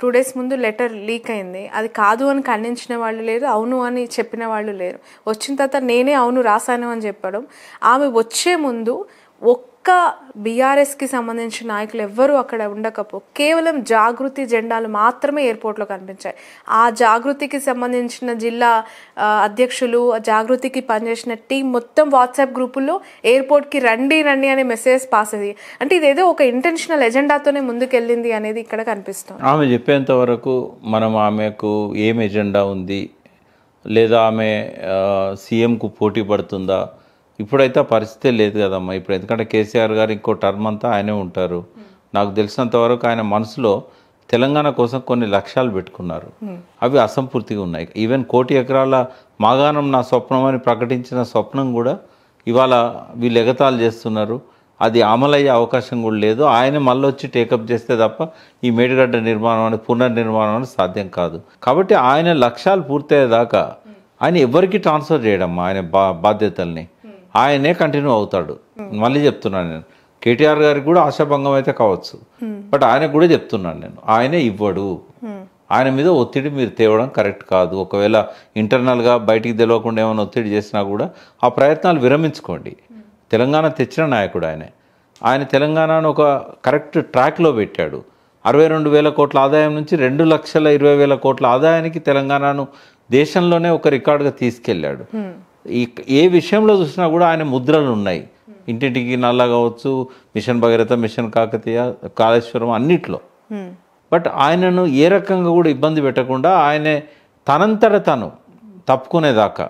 2 days ముందు లెటర్ లీక్ అయింది. అది కాదు అని ఖండించిన వాళ్ళు లేరు, అవును అని చెప్పిన వాళ్ళు లేరు. వచ్చిన తర్వాత నేనే అవును రాశాను అని చెప్పడం. ఆమె వచ్చే ముందు ఒక్క బీఆర్ఎస్కి సంబంధించిన నాయకులు ఎవ్వరూ అక్కడ ఉండకపో కేవలం జాగృతి జెండాలు మాత్రమే ఎయిర్పోర్ట్లో కనిపించాయి. ఆ జాగృతికి సంబంధించిన జిల్లా అధ్యక్షులు, జాగృతికి పనిచేసిన టీం మొత్తం వాట్సాప్ గ్రూపుల్లో ఎయిర్పోర్ట్కి రండి అనే మెసేజ్ పాస్ అయ్యి, అంటే ఇదేదో ఒక ఇంటెన్షనల్ ఎజెండాతోనే ముందుకెళ్ళింది అనేది ఇక్కడ కనిపిస్తుంది. ఆమె చెప్పేంత వరకు మనం ఆమెకు ఏం ఎజెండా ఉంది, లేదా ఆమె సీఎంకు పోటీ పడుతుందా, ఇప్పుడైతే ఆ పరిస్థితే లేదు కదమ్మా. ఇప్పుడు ఎందుకంటే కేసీఆర్ గారు ఇంకో టర్మ్ అంతా ఆయనే ఉంటారు. నాకు తెలిసినంత వరకు ఆయన మనసులో తెలంగాణ కోసం కొన్ని లక్ష్యాలు పెట్టుకున్నారు. అవి అసంపూర్తిగా ఉన్నాయి. ఈవెన్ 1 కోటి ఎకరాల మాగాణం నా స్వప్నం అని ప్రకటించిన స్వప్నం కూడా ఇవాళ వీళ్ళు ఎగతాళి చేస్తున్నారు. అది అమలయ్యే అవకాశం కూడా లేదు. ఆయన మళ్ళీ వచ్చి టేకప్ చేస్తే తప్ప ఈ మేడిగడ్డ నిర్మాణం అనేది పునర్నిర్మాణం అనేది సాధ్యం కాదు. కాబట్టి ఆయన లక్ష్యాలు పూర్తయ్యేదాకా ఆయన ఎవరికి ట్రాన్స్ఫర్ చేయడమ్మా ఆయన బాధ్యతల్ని. ఆయనే కంటిన్యూ అవుతాడు. మళ్ళీ చెప్తున్నాను నేను, కేటీఆర్ గారికి కూడా ఆశాభంగం అయితే కావచ్చు, బట్ ఆయనకు కూడా చెప్తున్నాను నేను, ఆయనే ఇవ్వడు. ఆయన మీద ఒత్తిడి మీరు తేవడం కరెక్ట్ కాదు. ఒకవేళ ఇంటర్నల్గా బయటికి తెలియకుండా ఏమైనా ఒత్తిడి చేసినా కూడా ఆ ప్రయత్నాలు విరమించుకోండి. తెలంగాణ తెచ్చిన నాయకుడు ఆయన తెలంగాణను ఒక కరెక్ట్ ట్రాక్లో పెట్టాడు. 62,000 కోట్ల ఆదాయం నుంచి 2,20,000 కోట్ల ఆదాయానికి తెలంగాణను దేశంలోనే ఒక రికార్డుగా తీసుకెళ్ళాడు. ఏ విషయంలో చూసినా కూడా ఆయన ముద్రలు ఉన్నాయి. ఇంటింటికి నల్ల కావచ్చు, మిషన్ భగీరథ, మిషన్ కాకతీయ, కాళేశ్వరం అన్నిట్లో. బట్ ఆయనను ఏ రకంగా కూడా ఇబ్బంది పెట్టకుండా ఆయనే తనంతట తను తప్పుకునేదాకా,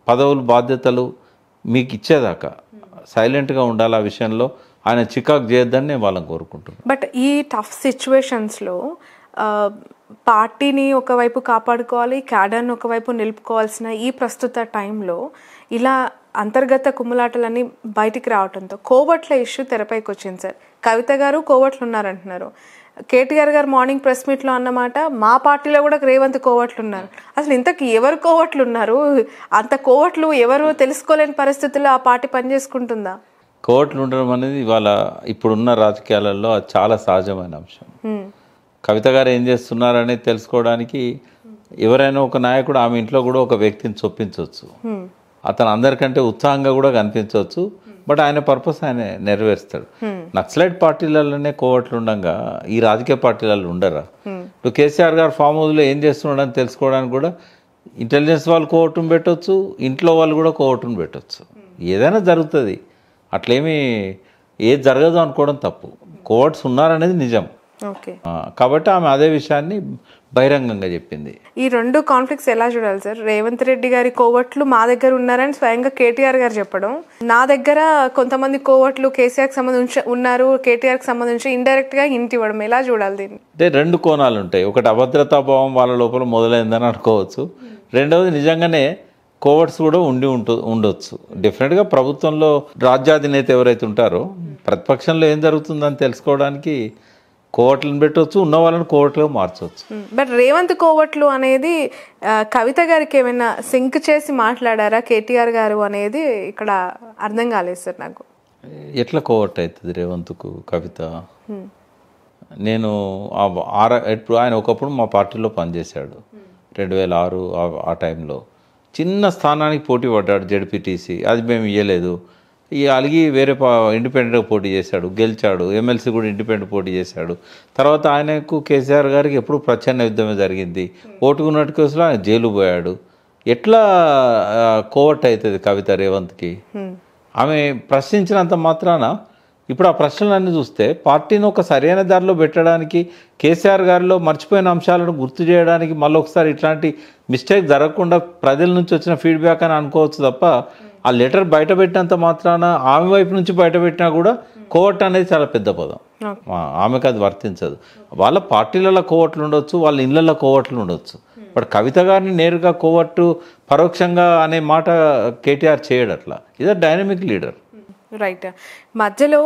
పదవులు బాధ్యతలు మీకు ఇచ్చేదాకా సైలెంట్గా ఉండాలి. ఆ విషయంలో ఆయన చికాకు చేయొద్దని నేను వాళ్ళని కోరుకుంటున్నాను. బట్ ఈ టఫ్ సిచ్యువేషన్స్లో పార్టీని ఒకవైపు కాపాడుకోవాలి, క్యాడర్ని ఒకవైపు నిలుపుకోవాల్సిన ఈ ప్రస్తుత టైంలో ఇలా అంతర్గత కుమ్ములాటలన్నీ బయటికి రావడంతో కోవట్ల ఇష్యూ తెరపైకి వచ్చింది సార్. కవిత గారు కోవట్లు ఉన్నారంటున్నారు. కేటీఆర్ గారు మార్నింగ్ ప్రెస్ మీట్లో అన్నమాట, మా పార్టీలో కూడా రేవంత్ కోవట్లు ఉన్నారు. అసలు ఇంతకు ఎవరు కోవట్లు ఉన్నారు? అంత కోవట్లు ఎవరు తెలుసుకోలేని పరిస్థితుల్లో ఆ పార్టీ పనిచేసుకుంటుందా? కోవట్లు ఉండడం అనేది ఇవాళ ఇప్పుడున్న రాజకీయాలలో అది చాలా సహజమైన అంశం. కవిత గారు ఏం చేస్తున్నారనేది తెలుసుకోవడానికి ఎవరైనా ఒక నాయకుడు ఆమె ఇంట్లో కూడా ఒక వ్యక్తిని చొప్పించవచ్చు. అతను అందరికంటే ఉత్సాహంగా కూడా కనిపించవచ్చు, బట్ ఆయన పర్పస్ ఆయన నెరవేరుస్తాడు. నక్సలైట్ పార్టీలలోనే కోవట్లు ఉండగా ఈ రాజకీయ పార్టీలలో ఉండరా? ఇప్పుడు కేసీఆర్ గారు ఫామ్ హౌస్లో ఏం చేస్తున్నాడని తెలుసుకోవడానికి కూడా ఇంటెలిజెన్స్ వాళ్ళు కోవట్టును పెట్టవచ్చు, ఇంట్లో వాళ్ళు కూడా కోవట్టును పెట్టవచ్చు. ఏదైనా జరుగుతుంది, అట్లేమీ ఏది జరగదు అనుకోవడం తప్పు. కోవట్స్ ఉన్నారనేది నిజం. కాబట్టి ఆమె అదే విషయాన్ని బహిరంగంగా చెప్పింది. ఈ రెండు కాన్ఫ్లిక్ట్స్ ఎలా చూడాలి సార్? రేవంత్ రెడ్డి గారి కోవట్లు మా దగ్గర ఉన్నారని స్వయంగా కేటీఆర్ గారు చెప్పడం, నా దగ్గర కొంతమంది కోవట్లు కేసీఆర్కి సంబంధించి ఉన్నారు, కేటీఆర్కి సంబంధించి ఇండైరెక్ట్ గా హింట్ ఇవ్వడం, ఎలా చూడాలి దీన్ని? అంటే రెండు కోణాలు ఉంటాయి. ఒకటి అభద్రతాభావం వాళ్ళ లోపల మొదలైందని అనుకోవచ్చు. రెండవది నిజంగానే కోవర్ట్స్ కూడా ఉండొచ్చు. డెఫినెట్గా ప్రభుత్వంలో రాజ్యాధినేత ఎవరైతే ఉంటారో ప్రతిపక్షంలో ఏం జరుగుతుందని తెలుసుకోవడానికి కోవట్లను పెట్టవచ్చు, ఉన్న వాళ్ళని కోవట్లుగా మార్చవచ్చు. బట్ రేవంత్ కోవట్లు అనేది కవిత గారికి ఏమైనా సింక్ చేసి మాట్లాడారా కేటీఆర్ గారు అనేది ఇక్కడ అర్థం కాలేదు సార్ నాకు. ఎట్లా కోవట్ అవుతుంది రేవంత్కు కవిత? నేను ఇప్పుడు ఆయన ఒకప్పుడు మా పార్టీలో పనిచేశాడు. 2006 ఆ టైంలో చిన్న స్థానానికి పోటీ పడ్డాడు, జెడ్పీటీసీ. అది మేము ఇవ్వలేదు. అలిగి వేరే ఇండిపెండెంట్గా పోటీ చేశాడు, గెలిచాడు. ఎమ్మెల్సీ కూడా ఇండిపెండెంట్ పోటీ చేశాడు. తర్వాత ఆయనకు కేసీఆర్ గారికి ఎప్పుడు ప్రచ్ఛన్న యుద్ధమే జరిగింది. ఓటుకున్నట్టు కేసులో ఆయన జైలు పోయాడు. ఎట్లా కోవట్ అవుతుంది కవిత రేవంత్కి? ఆమె ప్రశ్నించినంత మాత్రాన ఇప్పుడు ఆ ప్రశ్నలన్నీ చూస్తే పార్టీని ఒక సరైన దారిలో పెట్టడానికి, కేసీఆర్ గారిలో మర్చిపోయిన అంశాలను గుర్తు చేయడానికి మళ్ళీ ఒకసారి ఇట్లాంటి మిస్టేక్ జరగకుండా ప్రజల నుంచి వచ్చిన ఫీడ్బ్యాక్ అని అనుకోవచ్చు తప్ప, ఆ లెటర్ బయట పెట్టినంత మాత్రాన ఆమె వైపు నుంచి బయట పెట్టినా కూడా కోవట్ అనేది చాలా పెద్ద పదం. ఆమెకు అది వర్తించదు. వాళ్ళ పార్టీలలో కోవట్లు ఉండొచ్చు, వాళ్ళ ఇళ్లలో కోవట్లు ఉండొచ్చు. బట్ కవిత గారిని నేరుగా కోవట్టు పరోక్షంగా అనే మాట కేటీఆర్ చేయడు. అట్లా ఇదే డైనమిక్ లీడర్. రైట్. మధ్యలో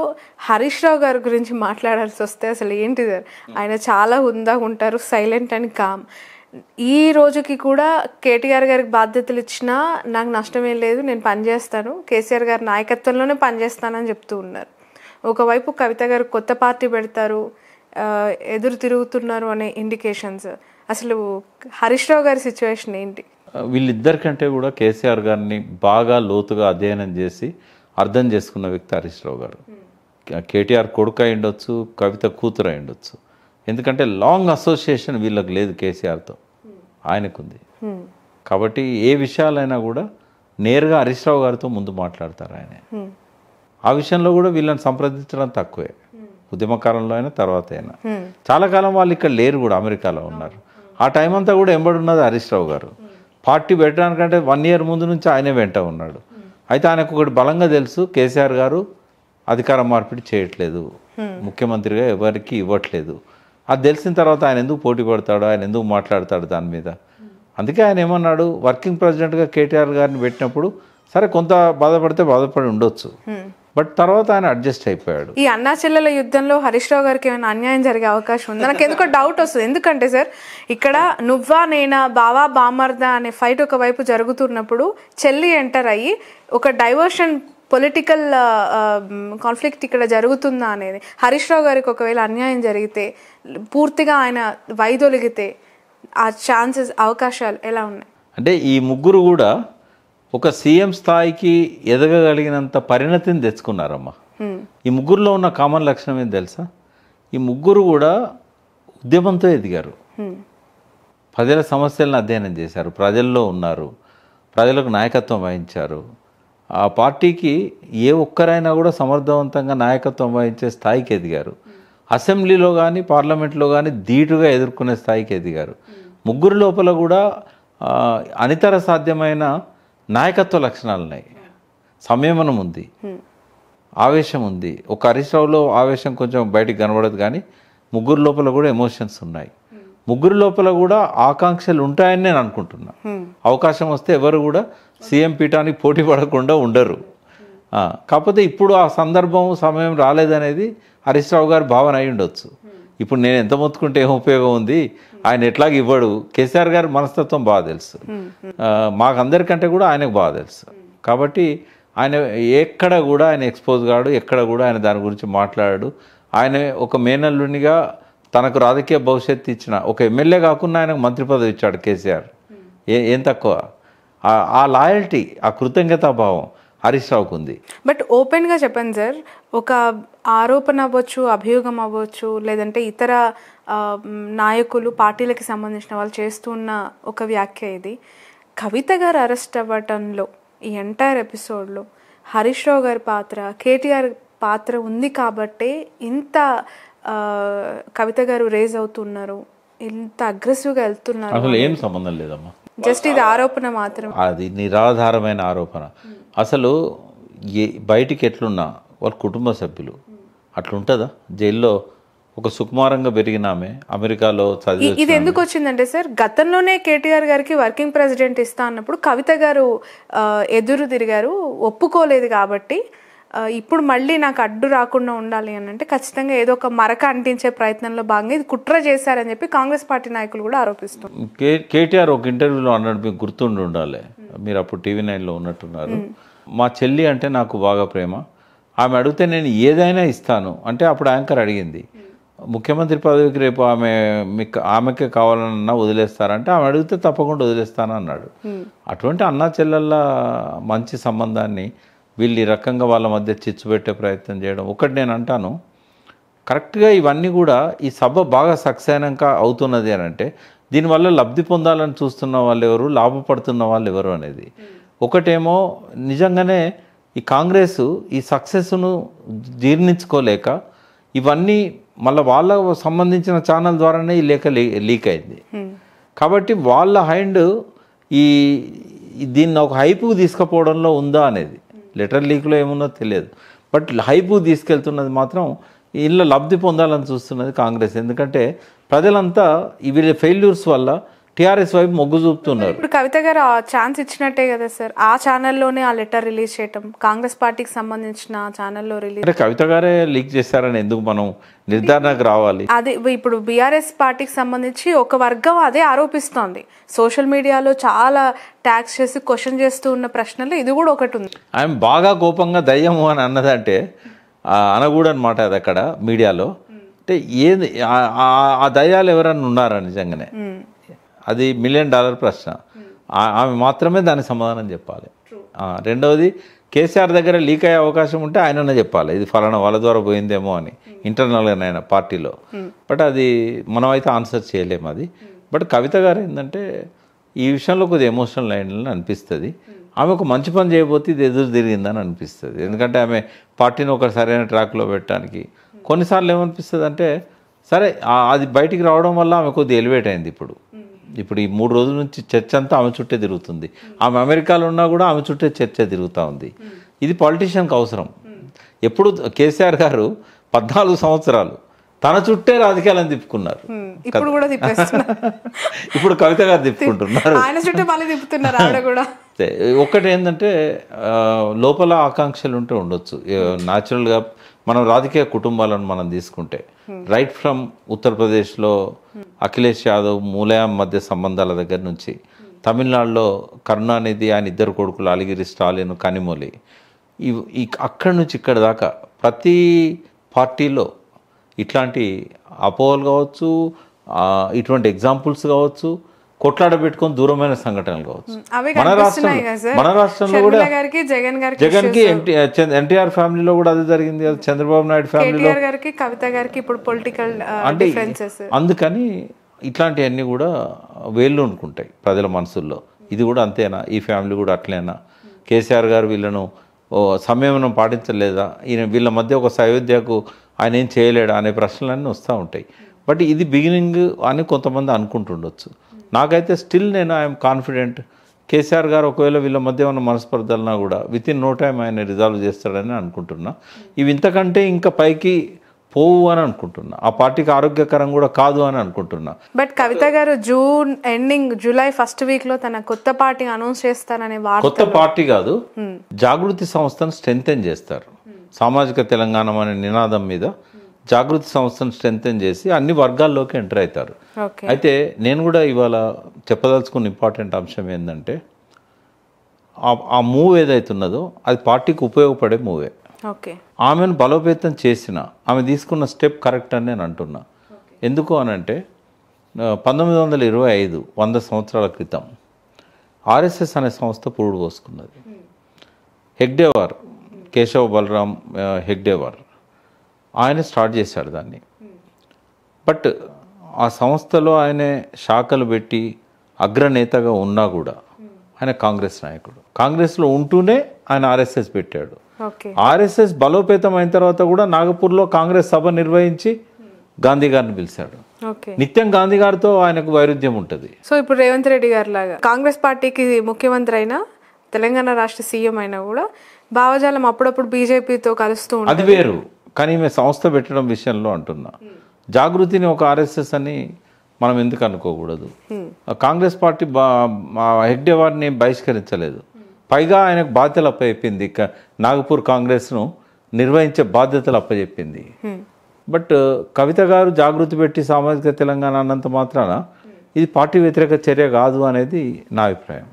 హరీష్ రావు గారి గురించి మాట్లాడాల్సి వస్తే అసలు ఏంటి సార్, ఆయన చాలా హుందాగా ఉంటారు, సైలెంట్ అండ్ కామ్. ఈ రోజుకి కూడా కేటీఆర్ గారికి బాధ్యతలు ఇచ్చినా నాకు నష్టమేం లేదు, నేను పనిచేస్తాను, కేసీఆర్ గారి నాయకత్వంలోనే పనిచేస్తానని చెప్తూ ఉన్నారు. ఒకవైపు కవిత గారు కొత్త పార్టీ పెడతారు, ఎదురు తిరుగుతున్నారు అనే ఇండికేషన్స్. అసలు హరీష్ రావు గారి సిచ్యువేషన్ ఏంటి? వీళ్ళిద్దరికంటే కూడా కేసీఆర్ గారిని బాగా లోతుగా అధ్యయనం చేసి అర్థం చేసుకున్న వ్యక్తి హరీష్ రావు గారు. కేటీఆర్ కొడుకు అయి ఉండొచ్చు, కవిత కూతురు అయి ఉండొచ్చు. ఎందుకంటే లాంగ్ అసోసియేషన్ వీళ్ళకి లేదు కేసీఆర్తో, ఆయనకుంది. కాబట్టి ఏ విషయాలైనా కూడా నేరుగా హరీష్ రావు గారితో ముందు మాట్లాడతారు ఆయన. ఆ విషయంలో కూడా వీళ్ళని సంప్రదించడం తక్కువే, ఉద్యమకాలంలో అయినా తర్వాత అయినా. చాలా కాలం వాళ్ళు ఇక్కడ లేరు కూడా, అమెరికాలో ఉన్నారు. ఆ టైం అంతా కూడా ఎంబడి ఉన్నది హరీష్ రావు గారు. పార్టీ పెట్టడానికంటే 1 year ముందు నుంచి ఆయనే వెంట ఉన్నాడు. అయితే ఆయనకు ఒకటి బలంగా తెలుసు, కేసీఆర్ గారు అధికార మార్పిడి చేయట్లేదు, ముఖ్యమంత్రిగా ఎవరికి ఇవ్వట్లేదు. అది తెలిసిన తర్వాత ఆయన ఎందుకు పోటీ పడతాడు, ఆయన ఎందుకు మాట్లాడతాడు దాని మీద. అందుకే ఆయన ఏమన్నాడు, వర్కింగ్ ప్రెసిడెంట్గా కేటీఆర్ గారిని పెట్టినప్పుడు సరే కొంత బాధపడితే బాధపడి ఉండొచ్చు, బట్ తర్వాత ఆయన అడ్జస్ట్ అయిపోయాడు. ఈ అన్నా చెల్లెల యుద్ధంలో హరీష్ రావు గారికి ఏమైనా అన్యాయం జరిగే అవకాశం ఉంది? నాకు ఎందుకో డౌట్ వస్తుంది. ఎందుకంటే సార్, ఇక్కడ నువ్వా నేనా, బావా బామర్దా అనే ఫైట్ ఒకవైపు జరుగుతున్నప్పుడు చెల్లి ఎంటర్ అయ్యి ఒక డైవర్షన్ పొలిటికల్ కాన్ఫ్లిక్ట్ ఇక్కడ జరుగుతుందా అనేది, హరీష్ రావు గారికి ఒకవేళ అన్యాయం జరిగితే, పూర్తిగా ఆయన వైదొలిగితే ఆ ఛాన్సెస్, అవకాశాలు ఎలా ఉన్నాయి? అంటే ఈ ముగ్గురు కూడా ఒక సీఎం స్థాయికి ఎదగగలిగినంత పరిణతిని తెచ్చుకున్నారమ్మా. ఈ ముగ్గురులో ఉన్న కామన్ లక్షణం ఏంటి తెలుసా? ఈ ముగ్గురు కూడా ఉద్యమంతో ఎదిగారు, ప్రజల సమస్యలను అధ్యయనం చేశారు, ప్రజల్లో ఉన్నారు, ప్రజలకు నాయకత్వం వహించారు. ఆ పార్టీకి ఏ ఒక్కరైనా కూడా సమర్థవంతంగా నాయకత్వం వహించే స్థాయికి ఎదిగారు. అసెంబ్లీలో కానీ పార్లమెంట్లో కానీ ధీటుగా ఎదుర్కొనే స్థాయికి ఎదిగారు. ముగ్గురు లోపల కూడా అనితర సాధ్యమైన నాయకత్వ లక్షణాలు ఉన్నాయి. సంయమనం ఉంది, ఆవేశం ఉంది. ఒక హరీష్ రావులో ఆవేశం కొంచెం బయటికి కనబడదు, కానీ ముగ్గురు లోపల కూడా ఎమోషన్స్ ఉన్నాయి. ముగ్గురు లోపల కూడా ఆకాంక్షలు ఉంటాయని నేను అనుకుంటున్నా. అవకాశం వస్తే ఎవరు కూడా సీఎం పీఠానికి పోటీ పడకుండా ఉండరు. కాకపోతే ఇప్పుడు ఆ సందర్భం, సమయం రాలేదనేది హరీష్ రావు గారి భావన అయి ఉండొచ్చు. ఇప్పుడు నేను ఎంత మొత్తుకుంటే ఏం ఉపయోగం ఉంది, ఆయన ఎట్లాగ ఇవ్వడు. కేసీఆర్ గారి మనస్తత్వం బాగా తెలుసు, మాకందరికంటే కూడా ఆయనకు బాగా తెలుసు. కాబట్టి ఆయన ఎక్కడ కూడా ఆయన ఎక్స్పోజ్ కాడు, ఎక్కడ కూడా ఆయన దాని గురించి మాట్లాడాడు. ఆయన ఒక మేనల్లునిగా తనకు రాజకీయ భవిష్యత్తు ఇచ్చిన ఒక ఎమ్మెల్యే కాకుండా ఆయనకు మంత్రి పదవి ఇచ్చాడు కేసీఆర్. ఏం తక్కువ? ఆ లాయల్టీ, ఆ కృతజ్ఞతాభావం హరీష్ రావుకు ఉంది. బట్ ఓపెన్గా చెప్పండి సార్, ఒక ఆరోపణ అవ్వచ్చు, అభియోగం అవ్వచ్చు, లేదంటే ఇతర నాయకులు, పార్టీలకి సంబంధించిన వాళ్ళు చేస్తున్న ఒక వ్యాఖ్య ఇది. కవిత గారు అరెస్ట్ అవ్వటంలో, ఈ ఎంటైర్ ఎపిసోడ్లో హరీష్ రావు గారి పాత్ర, కేటీఆర్ పాత్ర ఉంది కాబట్టే ఇంత కవిత గారు రేజ్ అవుతున్నారు, ఇంత అగ్రెసివ్గా వెళ్తున్నారు. అసలు ఏం సంబంధం లేదమ్మా, జస్ట్ ఇది ఆరోపణ మాత్రం. అది నిరాధారమైన ఆరోపణ. అసలు బయటికి ఎట్లున్నా వాళ్ళ కుటుంబ సభ్యులు అట్లుంటుందా? జైల్లో ఒక సుకుమారంగా పెరిగిన ఆమె అమెరికాలో చదివి, ఇది ఎందుకు వచ్చిందంటే సార్, గతంలోనే కేటీఆర్ గారికి వర్కింగ్ ప్రెసిడెంట్ ఇస్తా అన్నప్పుడు కవిత గారు ఎదురు తిరిగారు, ఒప్పుకోలేదు. కాబట్టి ఇప్పుడు మళ్ళీ నాకు అడ్డు రాకుండా ఉండాలి అని అంటే ఖచ్చితంగా ఏదో ఒక మరక అంటించే ప్రయత్నంలో భాగంగా ఇది కుట్ర చేశారని చెప్పి కాంగ్రెస్ పార్టీ నాయకులు కూడా ఆరోపిస్తారు. కేటీఆర్ ఒక ఇంటర్వ్యూలో అన్నాడు, మీకు గుర్తుండి ఉండాలి, మీరు అప్పుడు టీవీ9లో ఉన్నట్టున్నారు, మా చెల్లి అంటే నాకు బాగా ప్రేమ, ఆమె అడిగితే నేను ఏదైనా ఇస్తాను అంటే, అప్పుడు యాంకర్ అడిగింది ముఖ్యమంత్రి పదవికి రేపు ఆమెకే కావాలన్నా వదిలేస్తారంటే, ఆమె అడిగితే తప్పకుండా వదిలేస్తాను అన్నాడు. అటువంటి అన్నా చెల్లెళ్ళ మంచి సంబంధాన్ని వీళ్ళు ఈ రకంగా వాళ్ళ మధ్య చిచ్చు పెట్టే ప్రయత్నం చేయడం ఒకటి నేను అంటాను. కరెక్ట్గా ఇవన్నీ కూడా ఈ సభ బాగా సక్సెస్ అయినాక అవుతున్నది అని అంటే, దీనివల్ల లబ్ధి పొందాలని చూస్తున్న వాళ్ళు ఎవరు, లాభపడుతున్న వాళ్ళు ఎవరు అనేది. ఒకటేమో నిజంగానే ఈ కాంగ్రెస్ ఈ సక్సెస్ను జీర్ణించుకోలేక ఇవన్నీ మళ్ళీ వాళ్ళకు సంబంధించిన ఛానల్ ద్వారానే ఈ లేఖ లీక్ అయింది. కాబట్టి వాళ్ళ హ్యాండ్ ఈ దీన్ని ఒక హైపుకు తీసుకుపోవడంలో ఉందా అనేది, లెటర్ లీక్లో ఏముందో తెలియదు, బట్ హైపుకు తీసుకెళ్తున్నది మాత్రం ఇంట్లో లబ్ధి పొందాలని చూస్తున్నది కాంగ్రెస్. ఎందుకంటే ప్రజలంతా వీళ్ళ ఫెయిల్యూర్స్ వల్ల టీఆర్ఎస్ వైపు మొగ్గు చూపుతున్నారు. ఇప్పుడు కవిత గారు ఆ ఛాన్స్ ఇచ్చినట్టే కదా సార్, ఆ ఛానల్లోనే ఆ లెటర్ రిలీజ్ చేయటం, కాంగ్రెస్ పార్టీకి సంబంధించిన ఛానల్లో రిలీజ్. అంటే కవిత గారే లీక్ చేశారని ఎందుకు మనం నిర్ధారణకు రావాలి? అదే ఇప్పుడు బీఆర్ఎస్ పార్టీకి సంబంధించి ఒక వర్గం అదే ఆరోపిస్తోంది. సోషల్ మీడియాలో చాలా ట్యాగ్స్ చేసి క్వశ్చన్ చేస్తూ ఉన్న ప్రశ్నలు ఇది కూడా ఒకటి ఉంది. ఆమె బాగా కోపంగా దయ్యము అని అన్నదంటే అనకూడనమాట అది అక్కడ మీడియాలో. అంటే ఏది ఆ దయ్యాలు ఎవరన్నా ఉన్నారా నిజంగానే? అది $1 మిలియన్ ప్రశ్న. ఆమె మాత్రమే దానికి సమాధానం చెప్పాలి. రెండవది, కేసీఆర్ దగ్గర లీక్ అయ్యే అవకాశం ఉంటే ఆయననే చెప్పాలి, ఇది ఫలానా వాళ్ళ ద్వారా పోయిందేమో అని, ఇంటర్నల్గానైనా పార్టీలో. బట్ అది మనం అయితే ఆన్సర్ చేయలేము అది. బట్ కవిత గారు ఏంటంటే ఈ విషయంలో కొద్దిగా ఎమోషనల్ అయిందని అనిపిస్తుంది. ఆమె ఒక మంచి పని చేయబోతే ఇది ఎదురు తిరిగిందని అనిపిస్తుంది. ఎందుకంటే ఆమె పార్టీని ఒక సరైన ట్రాక్లో పెట్టడానికి కొన్నిసార్లు ఏమనిపిస్తుంది అంటే, సరే అది బయటికి రావడం వల్ల ఆమె కొద్దిగా ఎలివేట్ అయింది ఇప్పుడు. ఇప్పుడు ఈ 3 రోజుల నుంచి చర్చ అంతా ఆమె చుట్టే తిరుగుతుంది. ఆమె అమెరికాలో ఉన్నా కూడా ఆమె చుట్టే చర్చ తిరుగుతూ ఉంది. ఇది పొలిటీషియన్కి అవసరం. ఎప్పుడు కేసీఆర్ గారు 14 సంవత్సరాలు తన చుట్టే రాజకీయాలను తిప్పుకున్నారు. ఇప్పుడు కూడా తిప్పేస్తున్నారు. ఇప్పుడు కవిత గారు తిప్పుకుంటున్నారు. ఆయన చుట్టూ మళ్ళీ తిప్పుతున్నారు ఆవిడ కూడా. ఒక్కటి ఏంటంటే లోపల ఆకాంక్షలు ఉంటే ఉండొచ్చు. న్యాచురల్గా మనం రాజకీయ కుటుంబాలను మనం తీసుకుంటే రైట్ ఫ్రమ్ ఉత్తరప్రదేశ్లో అఖిలేష్ యాదవ్ ములాయం మధ్య సంబంధాల దగ్గర నుంచి, తమిళనాడులో కరుణానిధి ఆయన 2 కొడుకులు అలిగిరి స్టాలిన్ కనిమొలి, అక్కడి నుంచి ఇక్కడ దాకా ప్రతి పార్టీలో ఇట్లాంటి అపోహలు కావచ్చు, ఇటువంటి ఎగ్జాంపుల్స్ కావచ్చు, కొట్లాడ పెట్టుకొని దూరమైన సంఘటనలు కావచ్చు. మన రాష్ట్రంలో కూడా జగన్కి ఎన్టీఆర్ ఫ్యామిలీలో కూడా అదే జరిగింది కదా, చంద్రబాబు నాయుడు ఫ్యామిలీలో కవిత గారికి ఇప్పుడు పొలిటికల్ అంటే అందుకని ఇట్లాంటివన్నీ కూడా వేళ్ళు అనుకుంటాయి ప్రజల మనసుల్లో. ఇది కూడా అంతేనా, ఈ ఫ్యామిలీ కూడా అట్లేనా, కేసీఆర్ గారు వీళ్ళను సంయమనం పాటించలేదా, ఈయన వీళ్ళ మధ్య ఒక సయోధ్యకు ఆయన ఏం చేయలేడా అనే ప్రశ్నలన్నీ వస్తూ ఉంటాయి. బట్ ఇది బిగినింగ్ అని కొంతమంది అనుకుంటుండొచ్చు. నాకైతే స్టిల్ నేను ఐఎమ్ కాన్ఫిడెంట్ కేసీఆర్ గారు ఒకవేళ వీళ్ళ మధ్య ఉన్న మనస్పర్ధలన్నా కూడా విత్ ఇన్ నో టైం ఆయన రిజాల్వ్ చేస్తాడని అనుకుంటున్నా. ఇవి ఇంతకంటే ఇంకా పైకి పోవు అని అనుకుంటున్నా. ఆ పార్టీకి ఆరోగ్యకరం కూడా కాదు అని అనుకుంటున్నా. బట్ కవిత గారు June ending July first week లో తన కొత్త పార్టీ అనౌన్స్ చేస్తారనే వార్త. కొత్త పార్టీ కాదు, జాగృతి సంస్థను స్ట్రెంథెన్ చేస్తారు. సామాజిక తెలంగాణ అనే నినాదం మీద జాగృతి సంస్థను స్ట్రెంథెన్ చేసి అన్ని వర్గాల్లోకి ఎంటర్ అవుతారు. అయితే నేను కూడా ఇవాళ చెప్పదలుచుకున్న ఇంపార్టెంట్ అంశం ఏంటంటే ఆ మూవ్ ఏదైతున్నదో అది పార్టీకి ఉపయోగపడే మూవే. ఆమెను బలోపేతం చేసిన ఆమె తీసుకున్న స్టెప్ కరెక్ట్ అని నేను అంటున్నా. ఎందుకు అనంటే 1925 100 సంవత్సరాల క్రితం ఆర్ఎస్ఎస్ అనే సంస్థ పురుడు పోసుకున్నది. హెగ్డేవార్, కేశవ్ బలరాం హెగ్డేవార్ ఆయన స్టార్ట్ చేశాడు దాన్ని. బట్ ఆ సంస్థలో ఆయన శాఖలు పెట్టి అగ్రనేతగా ఉన్నా కూడా ఆయన కాంగ్రెస్ నాయకుడు. కాంగ్రెస్లో ఉంటూనే ఆయన ఆర్ఎస్ఎస్ పెట్టాడు. ఆర్ఎస్ఎస్ బలోపేతం అయిన తర్వాత కూడా నాగపూర్లో కాంగ్రెస్ సభ నిర్వహించి గాంధీ గారిని పిలిచాడు. నిత్యం గాంధీ గారితో ఆయనకు వైరుధ్యం ఉంటుంది. సో ఇప్పుడు రేవంత్ రెడ్డి గారి లాగా కాంగ్రెస్ పార్టీకి ముఖ్యమంత్రి అయినా తెలంగాణ రాష్ట్ర సీఎం అయినా కూడా భావజాలం అప్పుడప్పుడు బీజేపీతో కలుస్తూ ఉంటుంది. అది వేరు. కానీ మేము సంస్థ పెట్టడం విషయంలో అంటున్నా, జాగృతిని ఒక ఆర్ఎస్ఎస్ అని మనం ఎందుకు అనుకోకూడదు. కాంగ్రెస్ పార్టీ హెగ్డేవార్ని బహిష్కరించలేదు. పైగా ఆయనకు బాధ్యతలు అప్పచెప్పింది, నాగపూర్ కాంగ్రెస్ను నిర్వహించే బాధ్యతలు అప్పచెప్పింది. బట్ కవిత గారు జాగృతి పెట్టి సామాజిక తెలంగాణ అన్నంత మాత్రాన ఇది పార్టీ వ్యతిరేక చర్య కాదు అనేది నా అభిప్రాయం.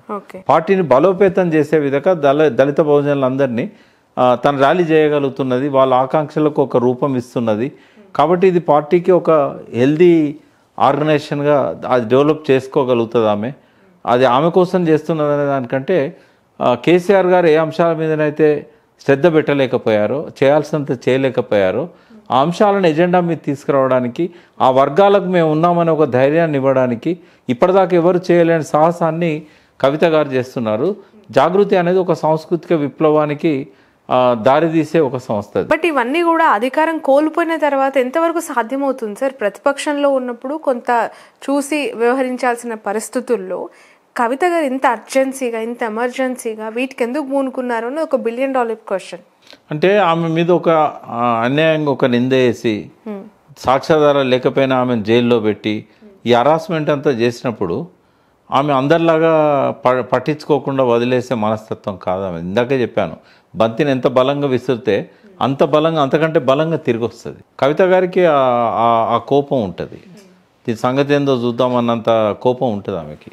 పార్టీని బలోపేతం చేసే విధంగా దళిత బహుజనులందరినీ తను ర్యాలీ చేయగలుగుతున్నది, వాళ్ళ ఆకాంక్షలకు ఒక రూపం ఇస్తున్నది. కాబట్టి ఇది పార్టీకి ఒక హెల్దీ ఆర్గనైజేషన్గా అది డెవలప్ చేసుకోగలుగుతుంది. అది ఆమె కోసం చేస్తున్నది అనే దానికంటే కేసీఆర్ గారు ఏ అంశాల మీదనైతే శ్రద్ధ పెట్టలేకపోయారో, చేయాల్సినంత చేయలేకపోయారో, ఆ అంశాలను ఎజెండా మీద తీసుకురావడానికి, ఆ వర్గాలకు మేము ఉన్నామని ఒక ధైర్యాన్ని ఇవ్వడానికి ఇప్పటిదాకా ఎవరు చేయలేని సాహసాన్ని కవిత గారు చేస్తున్నారు. జాగృతి అనేది ఒక సాంస్కృతిక విప్లవానికి దారితీసే ఒక సంస్థ. బట్ ఇవన్నీ కూడా అధికారం కోల్పోయిన తర్వాత ఎంతవరకు సాధ్యమవుతుంది సార్? ప్రతిపక్షంలో ఉన్నప్పుడు కొంత చూసి వ్యవహరించాల్సిన పరిస్థితుల్లో కవిత గారు ఇంత అర్జెన్సీగా, ఇంత ఎమర్జెన్సీగా వీటికి ఎందుకు పూనుకున్నారు అని ఒక $1 బిలియన్ క్వశ్చన్. అంటే ఆమె మీద ఒక అన్యాయంగా ఒక నింద వేసి సాక్ష్యాధారాలు లేకపోయినా ఆమెను జైల్లో పెట్టి ఈ హరాస్మెంట్ అంతా చేసినప్పుడు ఆమె అందరిలాగా పట్టించుకోకుండా వదిలేసే మనస్తత్వం కాదు ఆమె. ఇందాకే చెప్పాను, బంతిని ఎంత బలంగా విసిరితే అంత బలంగా, అంతకంటే బలంగా తిరిగి వస్తుంది. కవిత గారికి ఆ కోపం ఉంటుంది. దీని సంగతి ఏందో చూద్దామన్నంత కోపం ఉంటుంది ఆమెకి.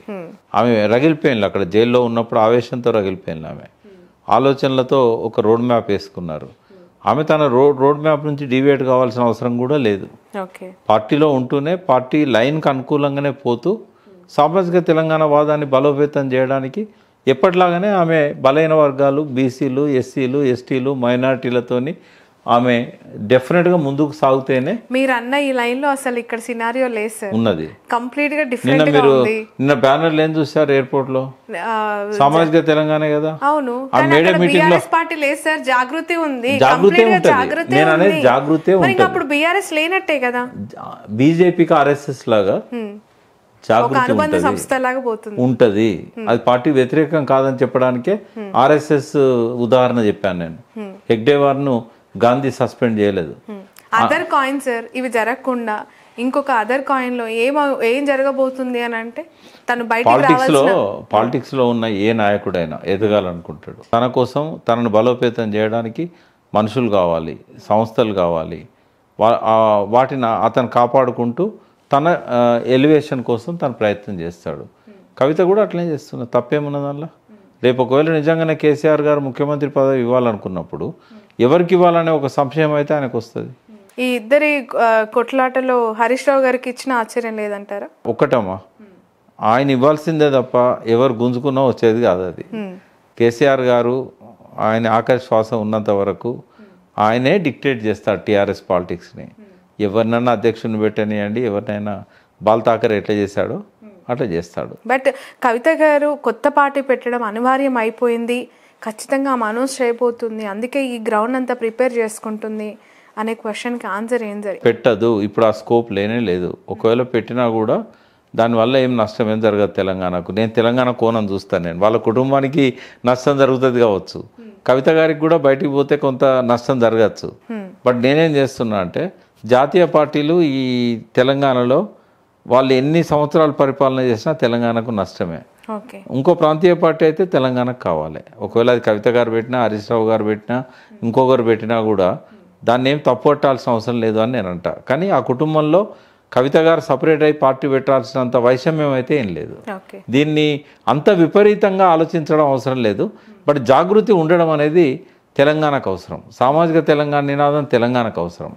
ఆమె రగిలిపోయింది అక్కడ జైల్లో ఉన్నప్పుడు, ఆవేశంతో రగిలిపోయింది ఆమె. ఆలోచనలతో ఒక రోడ్ మ్యాప్ వేసుకున్నారు. ఆమె తన రోడ్ మ్యాప్ నుంచి డివియేట్ కావాల్సిన అవసరం కూడా లేదు. పార్టీలో ఉంటూనే పార్టీ లైన్కి అనుకూలంగానే పోతూ సామాజిక తెలంగాణ వాదాన్ని బలోపేతం చేయడానికి ఎప్పటిలాగానే ఆమె బలైన వర్గాలు, బీసీలు, ఎస్సీలు, ఎస్టీలు, మైనారిటీలతోని ఆమె డెఫినెట్గా ముందుకు సాగుతేనే. మీరు అన్న ఈ లైన్లో అసలు ఇక్కడ సినారియో లేదు సార్, ఉన్నది కంప్లీట్గా డిఫరెంట్ గా ఉంది. నిన్న బ్యానర్లు ఏం చూసారు ఎయిర్పోర్ట్ లో? సామాజిక తెలంగాణ కదా. అవును, ఆ మేడే మీటింగ్ లో పార్టీ లేదు సార్, జాగృతి ఉంది. జాగృతి ఉంటుంది. నేను అనేది జాగృతి ఉంటుంది. అప్పుడు బీఆర్ఎస్ లేనట్టే కదా. బీజేపీకి ఆర్ఎస్ఎస్ లాగా జాగృతి అనుబంధ సంస్థలాగా పోతుంది ఉంటది. అది పార్టీ వ్యతిరేకం కాదని చెప్పడానికే ఆర్ఎస్ఎస్ ఉదాహరణ చెప్పాను నేను. హెగ్డేవార్ను గాంధీ సస్పెండ్ చేయలేదు. అదర్ కాయిన్ సార్ ఇవి జరగకుండా ఇంకొక అదర్ కాయిన్ లో ఏం జరగబోతుంది అని అంటే తను పాలిటిక్స్ లో ఉన్న ఏ నాయకుడైనా ఎదగాలనుకుంటాడు. తన కోసం తనను బలోపేతం చేయడానికి మనుషులు కావాలి, సంస్థలు కావాలి. వాటిని అతను కాపాడుకుంటూ తన ఎలివేషన్ కోసం తను ప్రయత్నం చేస్తాడు. కవిత కూడా అట్లనే చేస్తున్నా, తప్పేమున్న దానిలో. రేపు ఒకవేళ నిజంగానే కేసీఆర్ గారు ముఖ్యమంత్రి పదవి ఇవ్వాలనుకున్నప్పుడు ఎవరికి ఇవ్వాలనే ఒక సంశయం అయితే ఆయనకు వస్తుంది. ఈ ఇద్దరి కొట్లాటలో హరీష్ రావు గారికి ఇచ్చిన ఆశ్చర్యం లేదంటారా? ఒక్కటమ్మా, ఆయన ఇవ్వాల్సిందే తప్ప ఎవరు గుంజుకున్నా వచ్చేది కాదు అది. కేసీఆర్ గారు ఆయన ఆఖరి శ్వాస ఉన్నంత వరకు ఆయనే డిక్టేట్ చేస్తాడు టీఆర్ఎస్ పాలిటిక్స్ని. ఎవరినైనా అధ్యక్షుని పెట్టనియండి, ఎవరినైనా బాల్ ఠాకరే ఎట్లా చేశాడో అట్లా చేస్తాడు. బట్ కవిత గారు కొత్త పార్టీ పెట్టడం అనివార్యం అయిపోయింది, ఖచ్చితంగా ఆమె అనౌన్స్ చేయబోతుంది, అందుకే ఈ గ్రౌండ్ అంతా ప్రిపేర్ చేసుకుంటుంది అనే క్వశ్చన్కి ఆన్సర్ ఏం జరిగింది? పెట్టదు. ఇప్పుడు ఆ స్కోప్ లేనే లేదు. ఒకవేళ పెట్టినా కూడా దానివల్ల ఏం నష్టం ఏం జరగదు తెలంగాణకు. నేను తెలంగాణ కోణం చూస్తాను. నేను వాళ్ళ కుటుంబానికి నష్టం జరుగుతుంది కావచ్చు, కవిత గారికి కూడా బయటికి పోతే కొంత నష్టం జరగచ్చు. బట్ నేనేం చేస్తున్నా అంటే జాతీయ పార్టీలు ఈ తెలంగాణలో వాళ్ళు ఎన్ని సంవత్సరాలు పరిపాలన చేసినా తెలంగాణకు నష్టమే. ఇంకో ప్రాంతీయ పార్టీ అయితే తెలంగాణకు కావాలి. ఒకవేళ అది కవిత గారు పెట్టినా, హరీష్ రావు గారు పెట్టినా, ఇంకొకరు పెట్టినా కూడా దాన్ని ఏం తప్పుపట్టాల్సిన అవసరం లేదు అని నేను అంటా. కానీ ఆ కుటుంబంలో కవిత గారు సపరేట్ అయి పార్టీ పెట్టాల్సినంత వైషమ్యం అయితే ఏం లేదు. దీన్ని అంత విపరీతంగా ఆలోచించడం అవసరం లేదు. బట్ జాగృతి ఉండడం అనేది తెలంగాణకు అవసరం. సామాజిక తెలంగాణ నినాదం తెలంగాణకు అవసరం.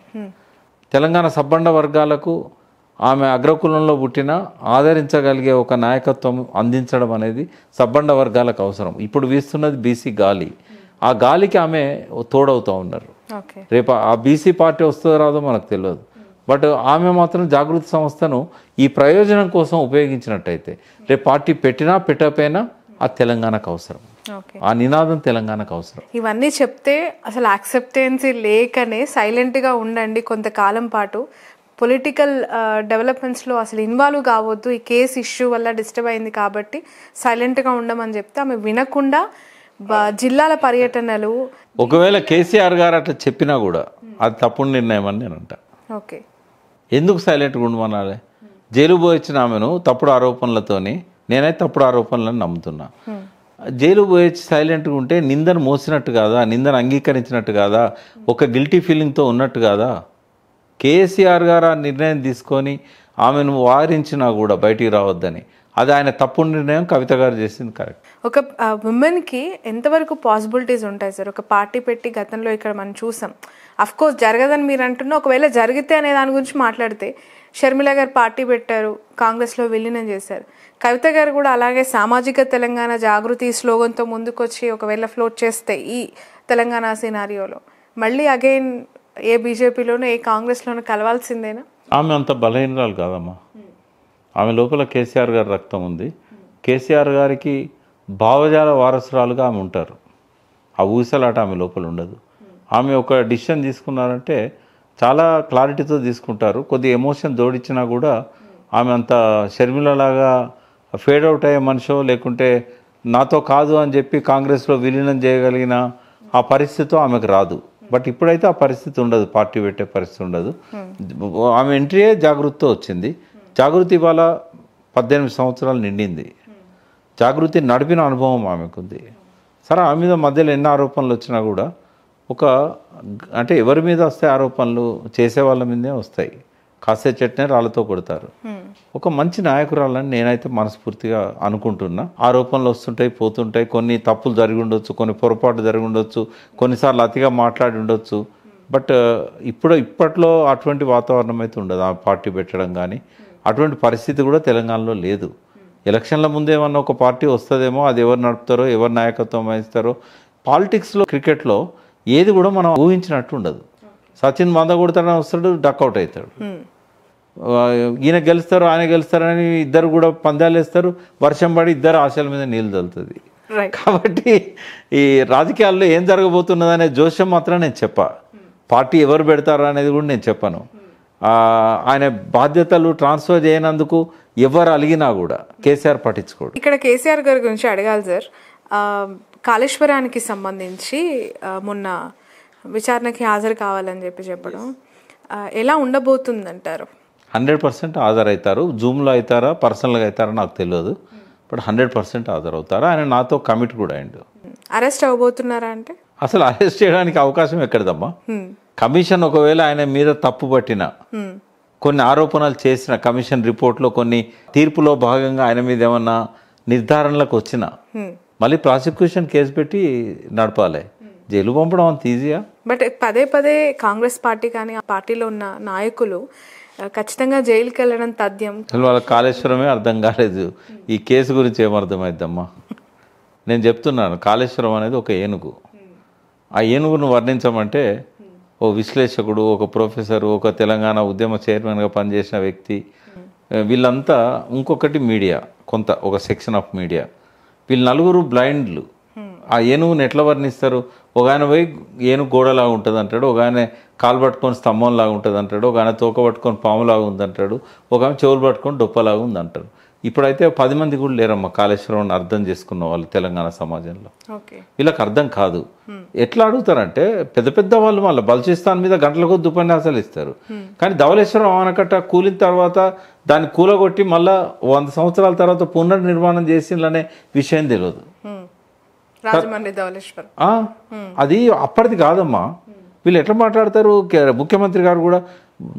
తెలంగాణ సబ్బండ వర్గాలకు ఆమె అగ్రకులంలో పుట్టిన ఆదరించగలిగే ఒక నాయకత్వం అందించడం అనేది సబ్బండ వర్గాలకు అవసరం. ఇప్పుడు వీస్తున్నది బీసీ గాలి. ఆ గాలికి ఆమె తోడవుతూ ఉన్నారు. రేపు ఆ బీసీ పార్టీ వస్తుందో రాదో మనకు తెలియదు. బట్ ఆమె మాత్రం జాగృతి సంస్థను ఈ ప్రయోజనం కోసం ఉపయోగించినట్టయితే రేపు పార్టీ పెట్టినా పెట్టకపోయినా ఆ తెలంగాణకు అవసరం. ఆ నినాదం తెలంగాణకు అవసరం. ఇవన్నీ చెప్తే అసలు యాక్సెప్టెన్సీ లేకనే సైలెంట్గా ఉండండి కొంతకాలం పాటు, పొలిటికల్ డెవలప్మెంట్స్లో అసలు ఇన్వాల్వ్ కావద్దు, ఈ కేసు ఇష్యూ వల్ల డిస్టర్బ్ అయింది కాబట్టి సైలెంట్గా ఉండమని చెప్తే ఆమె వినకుండా జిల్లాల పర్యటనలు. ఒకవేళ కేసీఆర్ గారు అట్లా చెప్పినా కూడా అది తప్పుడు నిర్ణయం అని నేను అంటా. ఓకే, ఎందుకు సైలెంట్గా ఉండమనాలి? జైలు పోయించిన ఆమెను తప్పుడు ఆరోపణలతోని, నేనైతే తప్పుడు ఆరోపణలను నమ్ముతున్నా. జైలు పోయొచ్చి సైలెంట్గా ఉంటే నిందను మోసినట్టు కాదా, నిందను అంగీకరించినట్టు కాదా, ఒక గిల్టీ ఫీలింగ్తో ఉన్నట్టు కాదా? కేసీఆర్ గారు ఆ నిర్ణయం తీసుకొని ఆమెను వారించినా కూడా బయటికి రావద్దని, అది ఆయన తప్పుడు నిర్ణయం. కవిత గారు చేసింది కరెక్ట్. ఒక ఉమెన్కి ఎంతవరకు పాసిబిలిటీస్ ఉంటాయి సార్ ఒక పార్టీ పెట్టి? గతంలో ఇక్కడ మనం చూసాం, అఫ్కోర్స్ జరగదని మీరు అంటున్నా, ఒకవేళ జరిగితే అనే దాని గురించి మాట్లాడితే షర్మిల గారు పార్టీ పెట్టారు, కాంగ్రెస్లో విలీనం చేశారు. కవిత గారు కూడా అలాగే సామాజిక తెలంగాణ జాగృతి స్లోగన్తో ముందుకొచ్చి ఒకవేళ ఫ్లోట్ చేస్తే ఈ తెలంగాణ సినారియోలో మళ్ళీ అగైన్ ఏ బీజేపీలోనూ ఏ కాంగ్రెస్లోనూ కలవాల్సిందేనా? ఆమె అంత బలహీనరాలు కాదమ్మా. ఆమె లోపల కేసీఆర్ గారి రక్తం ఉంది. కేసీఆర్ గారికి భావజాల వారసురాలుగా ఆమె ఉంటారు. ఆ ఊసలాట ఆమె లోపల ఉండదు. ఆమె ఒక డిసిషన్ తీసుకున్నారంటే చాలా క్లారిటీతో తీసుకుంటారు. కొద్ది ఎమోషన్ జోడించినా కూడా ఆమె అంత షర్మిలలాగా ఫేడ్ అవుట్ అయ్యే మనిషో, లేకుంటే నాతో కాదు అని చెప్పి కాంగ్రెస్లో విలీనం చేయగలిగిన ఆ పరిస్థితి ఆమెకు రాదు. బట్ ఇప్పుడైతే ఆ పరిస్థితి ఉండదు, పార్టీ పెట్టే పరిస్థితి ఉండదు. ఆమె ఎంట్రీయే జాగృతితో వచ్చింది. జాగృతి ఇవాళ 18 సంవత్సరాలు నిండింది. జాగృతి నడిపిన అనుభవం ఆమెకుంది. సరే, ఆమె మీద మధ్యలో ఎన్ని ఆరోపణలు వచ్చినా కూడా అంటే ఎవరి మీద వస్తాయి ఆరోపణలు? చేసే వాళ్ళ మీదే వస్తాయి. కాసే చట్నీ రాళ్ళతో కొడతారు. ఒక మంచి నాయకురాలని నేనైతే మనస్ఫూర్తిగా అనుకుంటున్నా. ఆరోపణలు వస్తుంటాయి, పోతుంటాయి. కొన్ని తప్పులు జరిగి ఉండొచ్చు, కొన్ని పొరపాటు జరిగి ఉండొచ్చు, కొన్నిసార్లు అతిగా మాట్లాడి ఉండొచ్చు. బట్ ఇప్పట్లో అటువంటి వాతావరణం అయితే ఉండదు. ఆ పార్టీ పెట్టడం కానీ అటువంటి పరిస్థితి కూడా తెలంగాణలో లేదు. ఎలక్షన్ల ముందేమన్నా ఒక పార్టీ వస్తుందేమో, అది ఎవరు నడుపుతారో, ఎవరు నాయకత్వం వహిస్తారో. పాలిటిక్స్లో, క్రికెట్లో ఏది కూడా మనం ఊహించినట్టు ఉండదు. సచిన్ మంద కొడతాడని వస్తాడు, డక్అవుట్ అవుతాడు. ఈయన గెలుస్తారు, ఆయన గెలుస్తారని ఇద్దరు కూడా పందాలు వేస్తారు. వర్షం పడి ఇద్దరు ఆశల మీద నీళ్ళు చల్లుతుంది. కాబట్టి ఈ రాజకీయాల్లో ఏం జరగబోతున్నదనే జోష్యం మాత్రం నేను చెప్పా. పార్టీ ఎవరు పెడతారా అనేది కూడా నేను చెప్పాను. ఆయన బాధ్యతలు ట్రాన్స్ఫర్ చేయనందుకు ఎవరు అలిగినా కూడా కేసీఆర్ పట్టించుకోడు. ఇక్కడ కేసీఆర్ గారి గురించి అడగాలి సార్. కాళేశ్వరానికి సంబంధించి మొన్న విచారణకి హాజరు కావాలని చెప్పడం ఎలా ఉండబోతుందంటారు? 100% హాజరవుతారు. జూమ్లో అవుతారా పర్సనల్గా అవుతారా నాకు తెలియదు, బట్ 100% హాజరవుతారు. ఆయన నాతో కమిట్ కూడా అయిండు. అరెస్ట్ అవ్వబోతున్నారా అంటే? అసలు అరెస్ట్ చేయడానికి అవకాశం ఎక్కడదమ్మా? కమిషన్ ఒకవేళ ఆయన మీద తప్పు పట్టిన, కొన్ని ఆరోపణలు చేసిన, కమిషన్ రిపోర్ట్లో కొన్ని తీర్పులో భాగంగా ఆయన మీద ఏమన్నా నిర్ధారణలకు వచ్చిన మళ్ళీ ప్రాసిక్యూషన్ కేసు పెట్టి నడపాలి. జైలు పంపడం అంత ఈజీయా? బట్ పదే పదే కాంగ్రెస్ పార్టీ కానీ ఆ పార్టీలో ఉన్న నాయకులు ఖచ్చితంగా జైలుకి వెళ్ళడం తథ్యం. అసలు వాళ్ళ కాళేశ్వరమే అర్థం కాలేదు. ఈ కేసు గురించి ఏమర్థమైద్దమ్మా? నేను చెప్తున్నాను, కాళేశ్వరం అనేది ఒక ఏనుగు. ఆ ఏనుగును వర్ణించమంటే ఓ విశ్లేషకుడు, ఒక ప్రొఫెసరు, ఒక తెలంగాణ ఉద్యమ చైర్మన్గా పనిచేసిన వ్యక్తి, వీళ్ళంతా, ఇంకొకటి మీడియా, కొంత ఒక సెక్షన్ ఆఫ్ మీడియా, వీళ్ళు నలుగురు బ్లైండ్లు. ఆ ఏనుగుని ఎట్లా వర్ణిస్తారు? ఒక ఆయన పోయి ఏనుగు గోడలాగా ఉంటుంది అంటాడు, ఒక ఆయన కాలు పట్టుకొని స్తంభంలాగా ఉంటుంది అంటాడు, ఒక ఆయన తోక పట్టుకొని పాములాగా ఉందంటాడు, ఒక ఆయన చెవులు పట్టుకొని డొప్పలాగా ఉందంటారు. ఇప్పుడైతే 10 మంది కూడా లేరమ్మా కాళేశ్వరం అర్థం చేసుకున్న వాళ్ళు తెలంగాణ సమాజంలో. వీళ్ళకి అర్థం కాదు. ఎట్లా అడుగుతారంటే పెద్ద పెద్ద వాళ్ళు మళ్ళీ బల్చిస్తాన్ మీద గంటల కొద్ది ఉపన్యాసాలు ఇస్తారు, కానీ ధవళేశ్వరం ఆనకట్ట కూలిన తర్వాత దాన్ని కూలగొట్టి మళ్ళా 100 సంవత్సరాల తర్వాత పునర్నిర్మాణం చేసిందనే విషయం తెలియదు. అది అప్పటిది కాదమ్మా. వీళ్ళు ఎట్లా మాట్లాడతారు? ముఖ్యమంత్రి గారు కూడా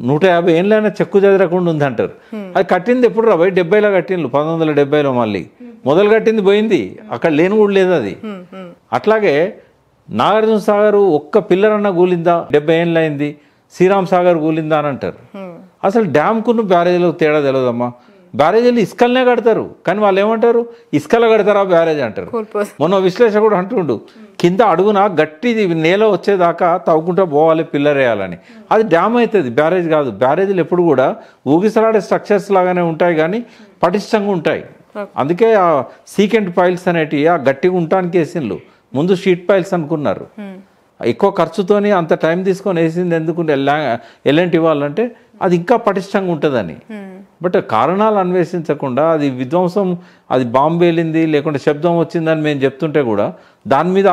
150 ఏళ్ళైనా చెక్కు చెదరకుండా ఉందంటారు. అది కట్టింది ఎప్పుడు రా 70లో కట్టిండ్రు, 1970లో. మళ్ళీ మొదలు కట్టింది పోయింది, అక్కడ లేని కూడా లేదు అది. అట్లాగే నాగార్జున సాగర్ ఒక్క పిల్లర్ అన్న కూలిందా? 70 ఏళ్ళు అయింది. శ్రీరామ్ సాగర్ కూలిందా అని అంటారు. అసలు డ్యామ్కును బ్యారేజ్లకు తేడా తెలియదమ్మా. బ్యారేజీలు ఇసుకలనే కడతారు, కానీ వాళ్ళు ఏమంటారు? ఇసుకలో కడతారా బ్యారేజ్ అంటారు. మొన్న విశ్లేషకుడు అంటుండు, కింద అడుగున గట్టి నేల వచ్చేదాకా తవ్వుకుంటూ పోవాలి పిల్లర్ వేయాలని. అది డ్యామ్ అవుతుంది, బ్యారేజ్ కాదు. బ్యారేజీలు ఎప్పుడు కూడా ఊగిసలాడే స్ట్రక్చర్స్ లాగానే ఉంటాయి, కానీ పటిష్టంగా ఉంటాయి. అందుకే ఆ సీకెంట్ పైల్స్ అనేటివి ఆ గట్టిగా ఉండటానికి వేసిండ్రు. ముందు షీట్ పైల్స్ అనుకున్నారు. ఎక్కువ ఖర్చుతోని అంత టైం తీసుకొని వేసింది ఎందుకు ఎలాంటి ఇవ్వాలంటే అది ఇంకా పటిష్టంగా ఉంటుందని. బట్ కారణాలు అన్వేషించకుండా అది విధ్వంసం, అది బాంబు వెళ్ళింది లేకుంటే శబ్దం వచ్చిందని మేము చెప్తుంటే కూడా దాని మీద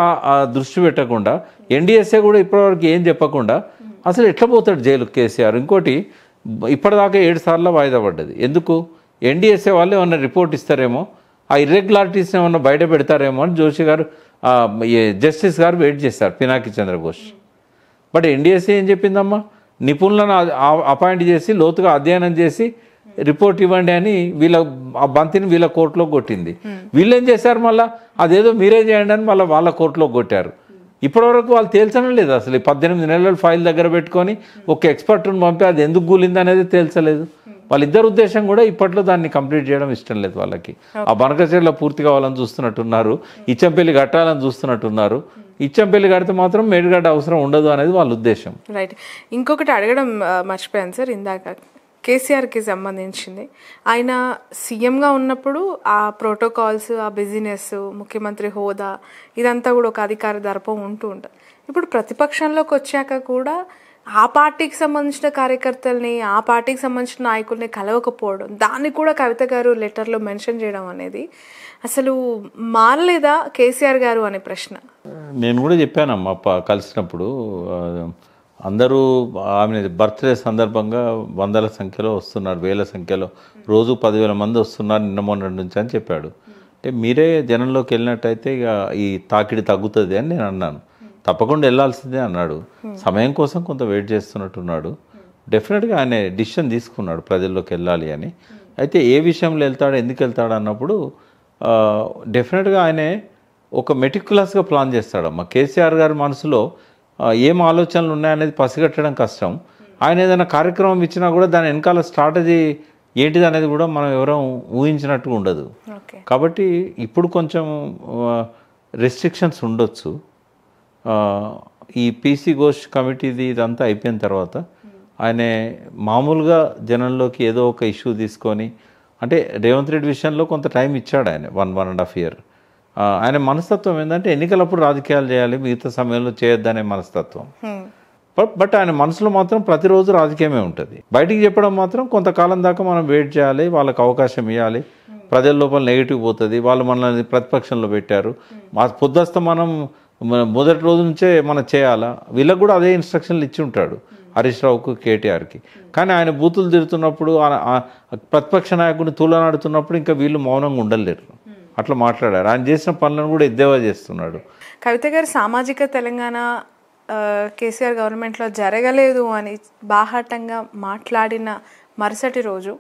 దృష్టి పెట్టకుండా, ఎన్డీఎస్ఏ కూడా ఇప్పటివరకు ఏం చెప్పకుండా అసలు ఎట్లా పోతాడు జైలు కేసీఆర్? ఇంకోటి, ఇప్పటిదాకా 7 సార్లు వాయిదా పడ్డది. ఎందుకు? ఎన్డీఎస్ఏ వాళ్ళు ఏమన్నా రిపోర్ట్ ఇస్తారేమో, ఆ ఇర్రెగ్యులారిటీస్ని ఏమన్నా బయట పెడతారేమో అని జోషి గారు, జస్టిస్ గారు వెయిట్ చేస్తారు, పినాకి చంద్రఘోష్. బట్ ఎన్డీఎస్ఏ ఏం చెప్పిందమ్మా? నిపుణులను అపాయింట్ చేసి లోతుగా అధ్యయనం చేసి రిపోర్ట్ ఇవ్వండి అని వీళ్ళ ఆ బంతిని వీళ్ళ కోర్టులో కొట్టింది. వీళ్ళు ఏం చేశారు? మళ్ళీ అదేదో మీరే చేయండి అని మళ్ళీ వాళ్ళ కోర్టులో కొట్టారు. ఇప్పటివరకు వాళ్ళు తేల్చడం లేదు. అసలు 18 నెలలు ఫైల్ దగ్గర పెట్టుకొని ఒక ఎక్స్పర్ట్ని పంపి అది ఎందుకు కూలింది అనేది తేల్చలేదు. వాళ్ళిద్దరు ఉద్దేశం కూడా ఇప్పట్లో దాన్ని కంప్లీట్ చేయడం ఇష్టం లేదు వాళ్ళకి. ఆ బనకచెర్ల పూర్తి కావాలని చూస్తున్నట్టున్నారు, ఇచ్చంపల్లి కట్టాలని చూస్తున్నట్టున్నారు. ఇచ్చంపల్లి కడితే మాత్రం మేడిగడ్డ అవసరం ఉండదు అనేది వాళ్ళ ఉద్దేశం. రైట్. ఇంకొకటి అడగడం మర్చిపోయాను సార్, ఇందాక కేసీఆర్కి సంబంధించింది. ఆయన సీఎంగా ఉన్నప్పుడు ఆ ప్రోటోకాల్స్, ఆ బిజినెస్, ముఖ్యమంత్రి హోదా, ఇదంతా కూడా ఒక అధికార దర్పం ఉంటూ ఉంటుంది. ఇప్పుడు ప్రతిపక్షంలోకి వచ్చాక కూడా ఆ పార్టీకి సంబంధించిన కార్యకర్తల్ని, ఆ పార్టీకి సంబంధించిన నాయకుల్ని కలవకపోవడం, దాన్ని కూడా కవిత గారు లెటర్లో మెన్షన్ చేయడం అనేది అసలు మారలేదా కేసీఆర్ గారు అనే ప్రశ్న. నేను కూడా చెప్పానమ్మా కలిసినప్పుడు, అందరూ ఆమె బర్త్డే సందర్భంగా వందల సంఖ్యలో వస్తున్నారు, వేల సంఖ్యలో, రోజు 10,000 మంది వస్తున్నారు నిన్న మొన్న నుంచి అని చెప్పాడు. అంటే మీరే జనంలోకి వెళ్ళినట్టయితే ఇక ఈ తాకిడి తగ్గుతుంది అని నేను అన్నాను. తప్పకుండా వెళ్ళాల్సిందే అన్నాడు. సమయం కోసం కొంత వెయిట్ చేస్తున్నట్టున్నాడు. డెఫినెట్గా ఆయన డిసిషన్ తీసుకున్నాడు ప్రజల్లోకి వెళ్ళాలి అని. అయితే ఏ విషయంలో వెళ్తాడు, ఎందుకు వెళ్తాడు అన్నప్పుడు డెఫినెట్గా ఆయనే ఒక మెటిక్యులస్గా ప్లాన్ చేస్తాడమ్మా. కేసీఆర్ గారి మనసులో ఏం ఆలోచనలు ఉన్నాయనేది పసిగట్టడం కష్టం. ఆయన ఏదైనా కార్యక్రమం ఇచ్చినా కూడా దాని వెనకాల స్ట్రాటజీ ఏంటిది అనేది కూడా మనం ఎవరూ ఊహించినట్టుగా ఉండదు. కాబట్టి ఇప్పుడు కొంచెం రెస్ట్రిక్షన్స్ ఉండొచ్చు. ఈ పీసీ ఘోష్ కమిటీది ఇదంతా అయిపోయిన తర్వాత ఆయన మామూలుగా జనంలోకి ఏదో ఒక ఇష్యూ తీసుకొని, అంటే రేవంత్ రెడ్డి విషయంలో కొంత టైం ఇచ్చాడు ఆయన, 1.5 year. ఆయన మనస్తత్వం ఏంటంటే ఎన్నికలప్పుడు రాజకీయాలు చేయాలి, మిగతా సమయంలో చేయొద్దనే మనస్తత్వం. బట్ ఆయన మనసులో మాత్రం ప్రతిరోజు రాజకీయమే ఉంటుంది. బయటికి చెప్పడం మాత్రం కొంతకాలం దాకా మనం వెయిట్ చేయాలి, వాళ్ళకి అవకాశం ఇవ్వాలి. ప్రజల లోపల నెగిటివ్ పోతుంది, వాళ్ళు మనల్ని ప్రతిపక్షంలో పెట్టారు, మా పొద్దుస్త మనం మొదటి రోజు నుంచే మనం చేయాలా, వీళ్ళకి కూడా అదే ఇన్స్ట్రక్షన్లు ఇచ్చి ఉంటాడు హరీష్ రావుకు, కేటీఆర్కి. కానీ ఆయన బూతులు తిడుతున్నప్పుడు, ప్రతిపక్ష నాయకుడిని తూలనాడుతున్నప్పుడు ఇంకా వీళ్ళు మౌనంగా ఉండలేరు, అట్లా మాట్లాడారు. ఆయన చేసిన పనులను కూడా ఎద్దేవా చేస్తున్నాడు. కవిత గారు సామాజిక తెలంగాణ కేసీఆర్ గవర్నమెంట్లో జరగలేదు అని బాహాటంగా మాట్లాడిన మరుసటి రోజు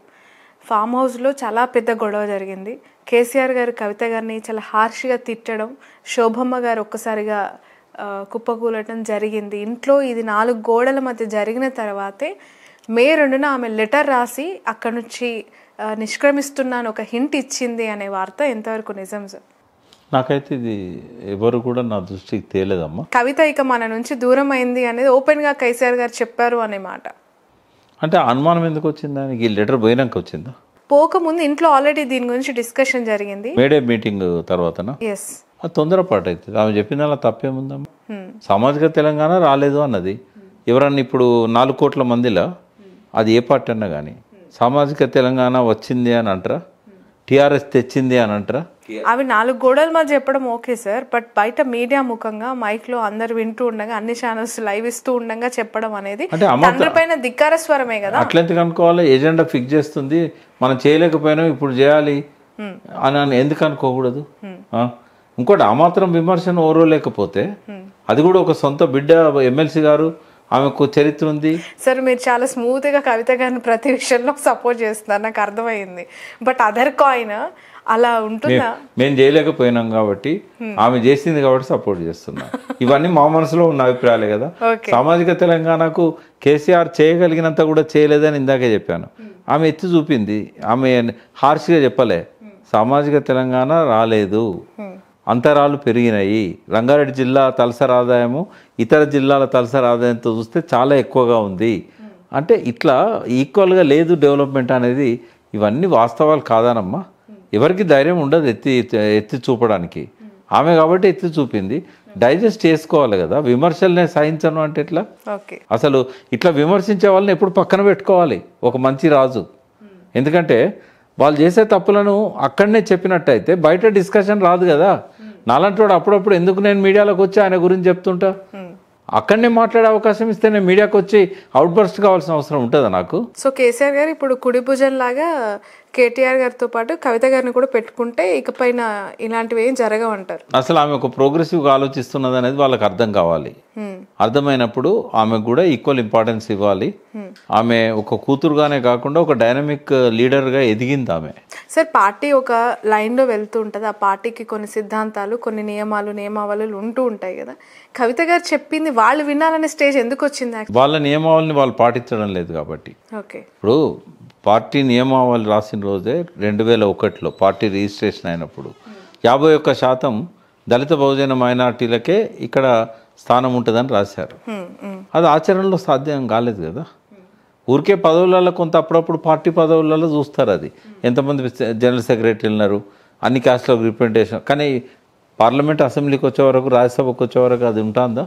ఫామ్ హౌస్లో చాలా పెద్ద గొడవ జరిగింది. కేసీఆర్ గారు కవిత గారిని చాలా హార్ష్గా తిట్టడం, శోభమ్మ గారు ఒక్కసారిగా కుప్పకూలటం జరిగింది. ఇంట్లో ఇది 4 గోడల మధ్య జరిగిన తర్వాతే మే 2న ఆమె లెటర్ రాసి అక్కడి నుంచి నిష్క్రమిస్తున్నాను ఒక హింట్ ఇచ్చింది అనే వార్త ఎంతవరకు నిజం సార్? నాకైతే ఇది ఎవరు కూడా నా దృష్టికి తేలేదమ్మా. కవిత ఇక మన నుంచి దూరం అయింది అనేది ఓపెన్గా కేసీఆర్ గారు చెప్పారు అనే మాట. అంటే అనుమానం ఎందుకు వచ్చింది ఆయనకి? ఈ లెటర్ పోయినాక వచ్చిందా? పోకముందు ఇంట్లో ఆల్రెడీ దీని గురించి డిస్కషన్ జరిగింది. మేడే మీటింగ్ తర్వాతనా? ఎస్. అది తొందరపాటు అవుతుంది. ఆమె చెప్పిన అలా తప్పేముందమ్మా? సామాజిక తెలంగాణ రాలేదు అన్నది ఎవరన్నా ఇప్పుడు 4 కోట్ల మందిలో అది ఏ పార్టీ అన్నా కానీ సామాజిక తెలంగాణ వచ్చింది అని అంటారా? టీఆర్ఎస్ తెచ్చింది అని అంటారా? అవి 4 గోడల మధ్య చెప్పడం ఓకే సార్, బట్ బయట మీడియా ముఖంగా మైక్లో అందరు వింటూ ఉండగా, అన్ని ఛానల్స్ లైవ్ ఇస్తూ ఉండగా చెప్పడం అనేది అందరిపైన ధిక్కార స్వరమే కదా. అట్లెందుకు అనుకోవాలి? ఎజెండా ఫిక్స్ చేస్తుంది, మనం చేయలేకపోయినాం ఇప్పుడు చేయాలి అని ఎందుకు అనుకోకూడదు? ఇంకోటి ఆ మాత్రం విమర్శను ఓరో లేకపోతే అది కూడా ఒక సొంత బిడ్డ ఎమ్మెల్సీ గారు, ఆమెకు చరిత్ర ఉంది. సార్ మీరు చాలా స్మూత్గా కవిత గారిని ప్రతి విషయంలో సపోర్ట్ చేస్తున్నారు, నాకు అర్థమైంది. బట్ అదర్ కాయిన్ అలా ఉంటుందా? మేము చేయలేకపోయినాం కాబట్టి, ఆమె చేసింది కాబట్టి సపోర్ట్ చేస్తున్నా. ఇవన్నీ మా మనసులో ఉన్న అభిప్రాయాలే కదా. సామాజిక తెలంగాణకు కేసీఆర్ చేయగలిగినంత కూడా చేయలేదని ఇందాకే చెప్పాను. ఆమె ఎత్తి చూపింది, ఆమె హార్ష్గా చెప్పలే. సామాజిక తెలంగాణ రాలేదు, అంతరాలు పెరిగినాయి. రంగారెడ్డి జిల్లా తలసరి ఆదాయము ఇతర జిల్లాల తలసరి ఆదాయంతో చూస్తే చాలా ఎక్కువగా ఉంది. అంటే ఇట్లా ఈక్వల్గా లేదు డెవలప్మెంట్ అనేది. ఇవన్నీ వాస్తవాలు కాదానమ్మా. ఎవరికి ధైర్యం ఉండదు ఎత్తి చూపడానికి. ఆమె కాబట్టి ఎత్తి చూపింది, డైజెస్ట్ చేసుకోవాలి కదా. విమర్శలనే సహించను అంటే ఎట్లా? అసలు ఇట్లా విమర్శించే వాళ్ళని ఎప్పుడు పక్కన పెట్టుకోవాలి ఒక మంచి రాజు. ఎందుకంటే వాళ్ళు చేసే తప్పులను అక్కడనే చెప్పినట్టయితే బయట డిస్కషన్ రాదు కదా. నాలంటి వాడు అప్పుడప్పుడు ఎందుకు నేను మీడియాలోకి వచ్చి ఆయన గురించి చెప్తుంటా? అక్కడనే మాట్లాడే అవకాశం ఇస్తే నేను మీడియాకి వచ్చి అవుట్ బర్స్ట్ కావాల్సిన అవసరం ఉంటుందా నాకు? సో కేసీఆర్ గారు ఇప్పుడు కుడి భుజం లాగా కేటీఆర్ గారితో పాటు కవిత గారిని కూడా పెట్టుకుంటే ఇకపైన ఇలాంటివి ఏం జరగవంటారు. అసలు ఆమె ఒక ప్రోగ్రెసివ్గా ఆలోచిస్తున్నది అనేది వాళ్ళకి అర్థం కావాలి. అర్థమైనప్పుడు ఆమెకు కూడా ఈక్వల్ ఇంపార్టెన్స్ ఇవ్వాలి. ఆమె ఒక కూతురుగానే కాకుండా ఒక డైనమిక్ లీడర్గా ఎదిగింది ఆమె. సార్ పార్టీ ఒక లైన్లో వెళ్తూ ఉంటుంది, ఆ పార్టీకి కొన్ని సిద్ధాంతాలు, కొన్ని నియమావళులు ఉంటూ ఉంటాయి కదా. కవిత గారు చెప్పింది వాళ్ళు వినాలనే స్టేజ్ ఎందుకు వచ్చింది? వాళ్ళ నియమావళిని వాళ్ళు పాటించడం లేదు కాబట్టి. ఓకే, ఇప్పుడు పార్టీ నియమావళి రాసిన రోజే 2001లో పార్టీ రిజిస్ట్రేషన్ అయినప్పుడు 51% దళిత బహుజన మైనార్టీలకే ఇక్కడ స్థానం ఉంటుందని రాశారు. అది ఆచరణలో సాధ్యం కాలేదు కదా. ఊరికే పదవులలో కొంత అప్పుడప్పుడు పార్టీ పదవులలో చూస్తారు, అది ఎంతమంది జనరల్ సెక్రటరీ ఉన్నారు, అన్ని క్యాస్ట్లో రిప్రజెంటేషన్. కానీ పార్లమెంట్ అసెంబ్లీకి వచ్చే వరకు, రాజ్యసభకు వచ్చే వరకు అది ఉంటుందా?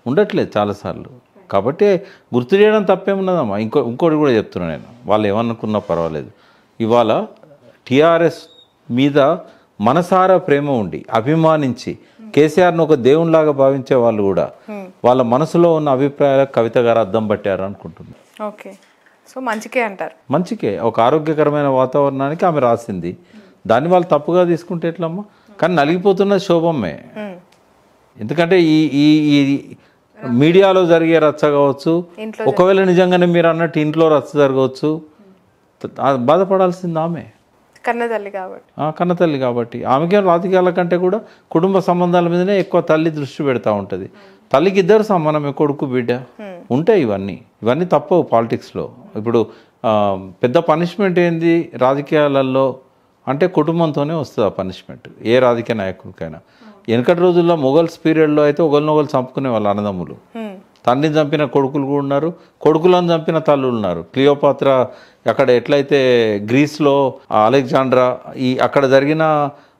ఉండట్లేదు చాలాసార్లు. కాబట్టి గుర్తు చేయడం తప్పేమున్నదమ్మా. ఇంకోటి కూడా చెప్తున్నా నేను, వాళ్ళు ఏమనుకున్నా పర్వాలేదు. ఇవాళ టీఆర్ఎస్ మీద మనసారా ప్రేమ ఉండి అభిమానించి కేసీఆర్ను ఒక దేవునిలాగా భావించే వాళ్ళు కూడా వాళ్ళ మనసులో ఉన్న అభిప్రాయాలకు కవిత గారు అద్దం పట్టారు అనుకుంటున్నారు. ఓకే, సో మంచికే అంటారు. మంచికే, ఒక ఆరోగ్యకరమైన వాతావరణానికి ఆమె రాసింది. దాన్ని వాళ్ళు తప్పుగా తీసుకుంటే ఎట్లమ్మా? కానీ నలిగిపోతున్నది శోభమ్మే. ఎందుకంటే ఈ మీడియాలో జరిగే రచ్చ కావచ్చు, ఒకవేళ నిజంగానే మీరు అన్నట్టు ఇంట్లో రచ్చ జరగవచ్చు, బాధపడాల్సింది ఆమె. కన్నతల్లి కాబట్టి ఆమెకేం రాజకీయాల కంటే కూడా కుటుంబ సంబంధాల మీదనే ఎక్కువ తల్లి దృష్టి పెడతా ఉంటుంది. తల్లికి ఇద్దరు సమానమే, కొడుకు బిడ్డ ఉంటాయి. ఇవన్నీ తప్పవు పాలిటిక్స్లో. ఇప్పుడు పెద్ద పనిష్మెంట్ ఏంది రాజకీయాలలో అంటే కుటుంబంతోనే వస్తుంది ఆ పనిష్మెంట్ ఏ రాజకీయ నాయకుడికైనా. వెనకటి రోజుల్లో మొఘల్స్ పీరియడ్లో అయితే ఒకరినొకరు చంపుకునే వాళ్ళు అన్నదమ్ములు. తండ్రిని చంపిన కొడుకులు కూడా ఉన్నారు, కొడుకులను చంపిన తల్లులు ఉన్నారు. క్లియోపాత్ర అక్కడ ఎట్లయితే గ్రీస్లో అలెగ్జాండ్రా అక్కడ జరిగిన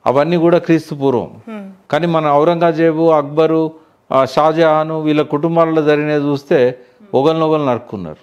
అవన్నీ కూడా క్రీస్తు పూర్వం. కానీ మన ఔరంగజేబు, అక్బరు, షాజహాను వీళ్ళ కుటుంబాలలో జరిగినది చూస్తే ఒకరినొకరు నరుక్కున్నారు.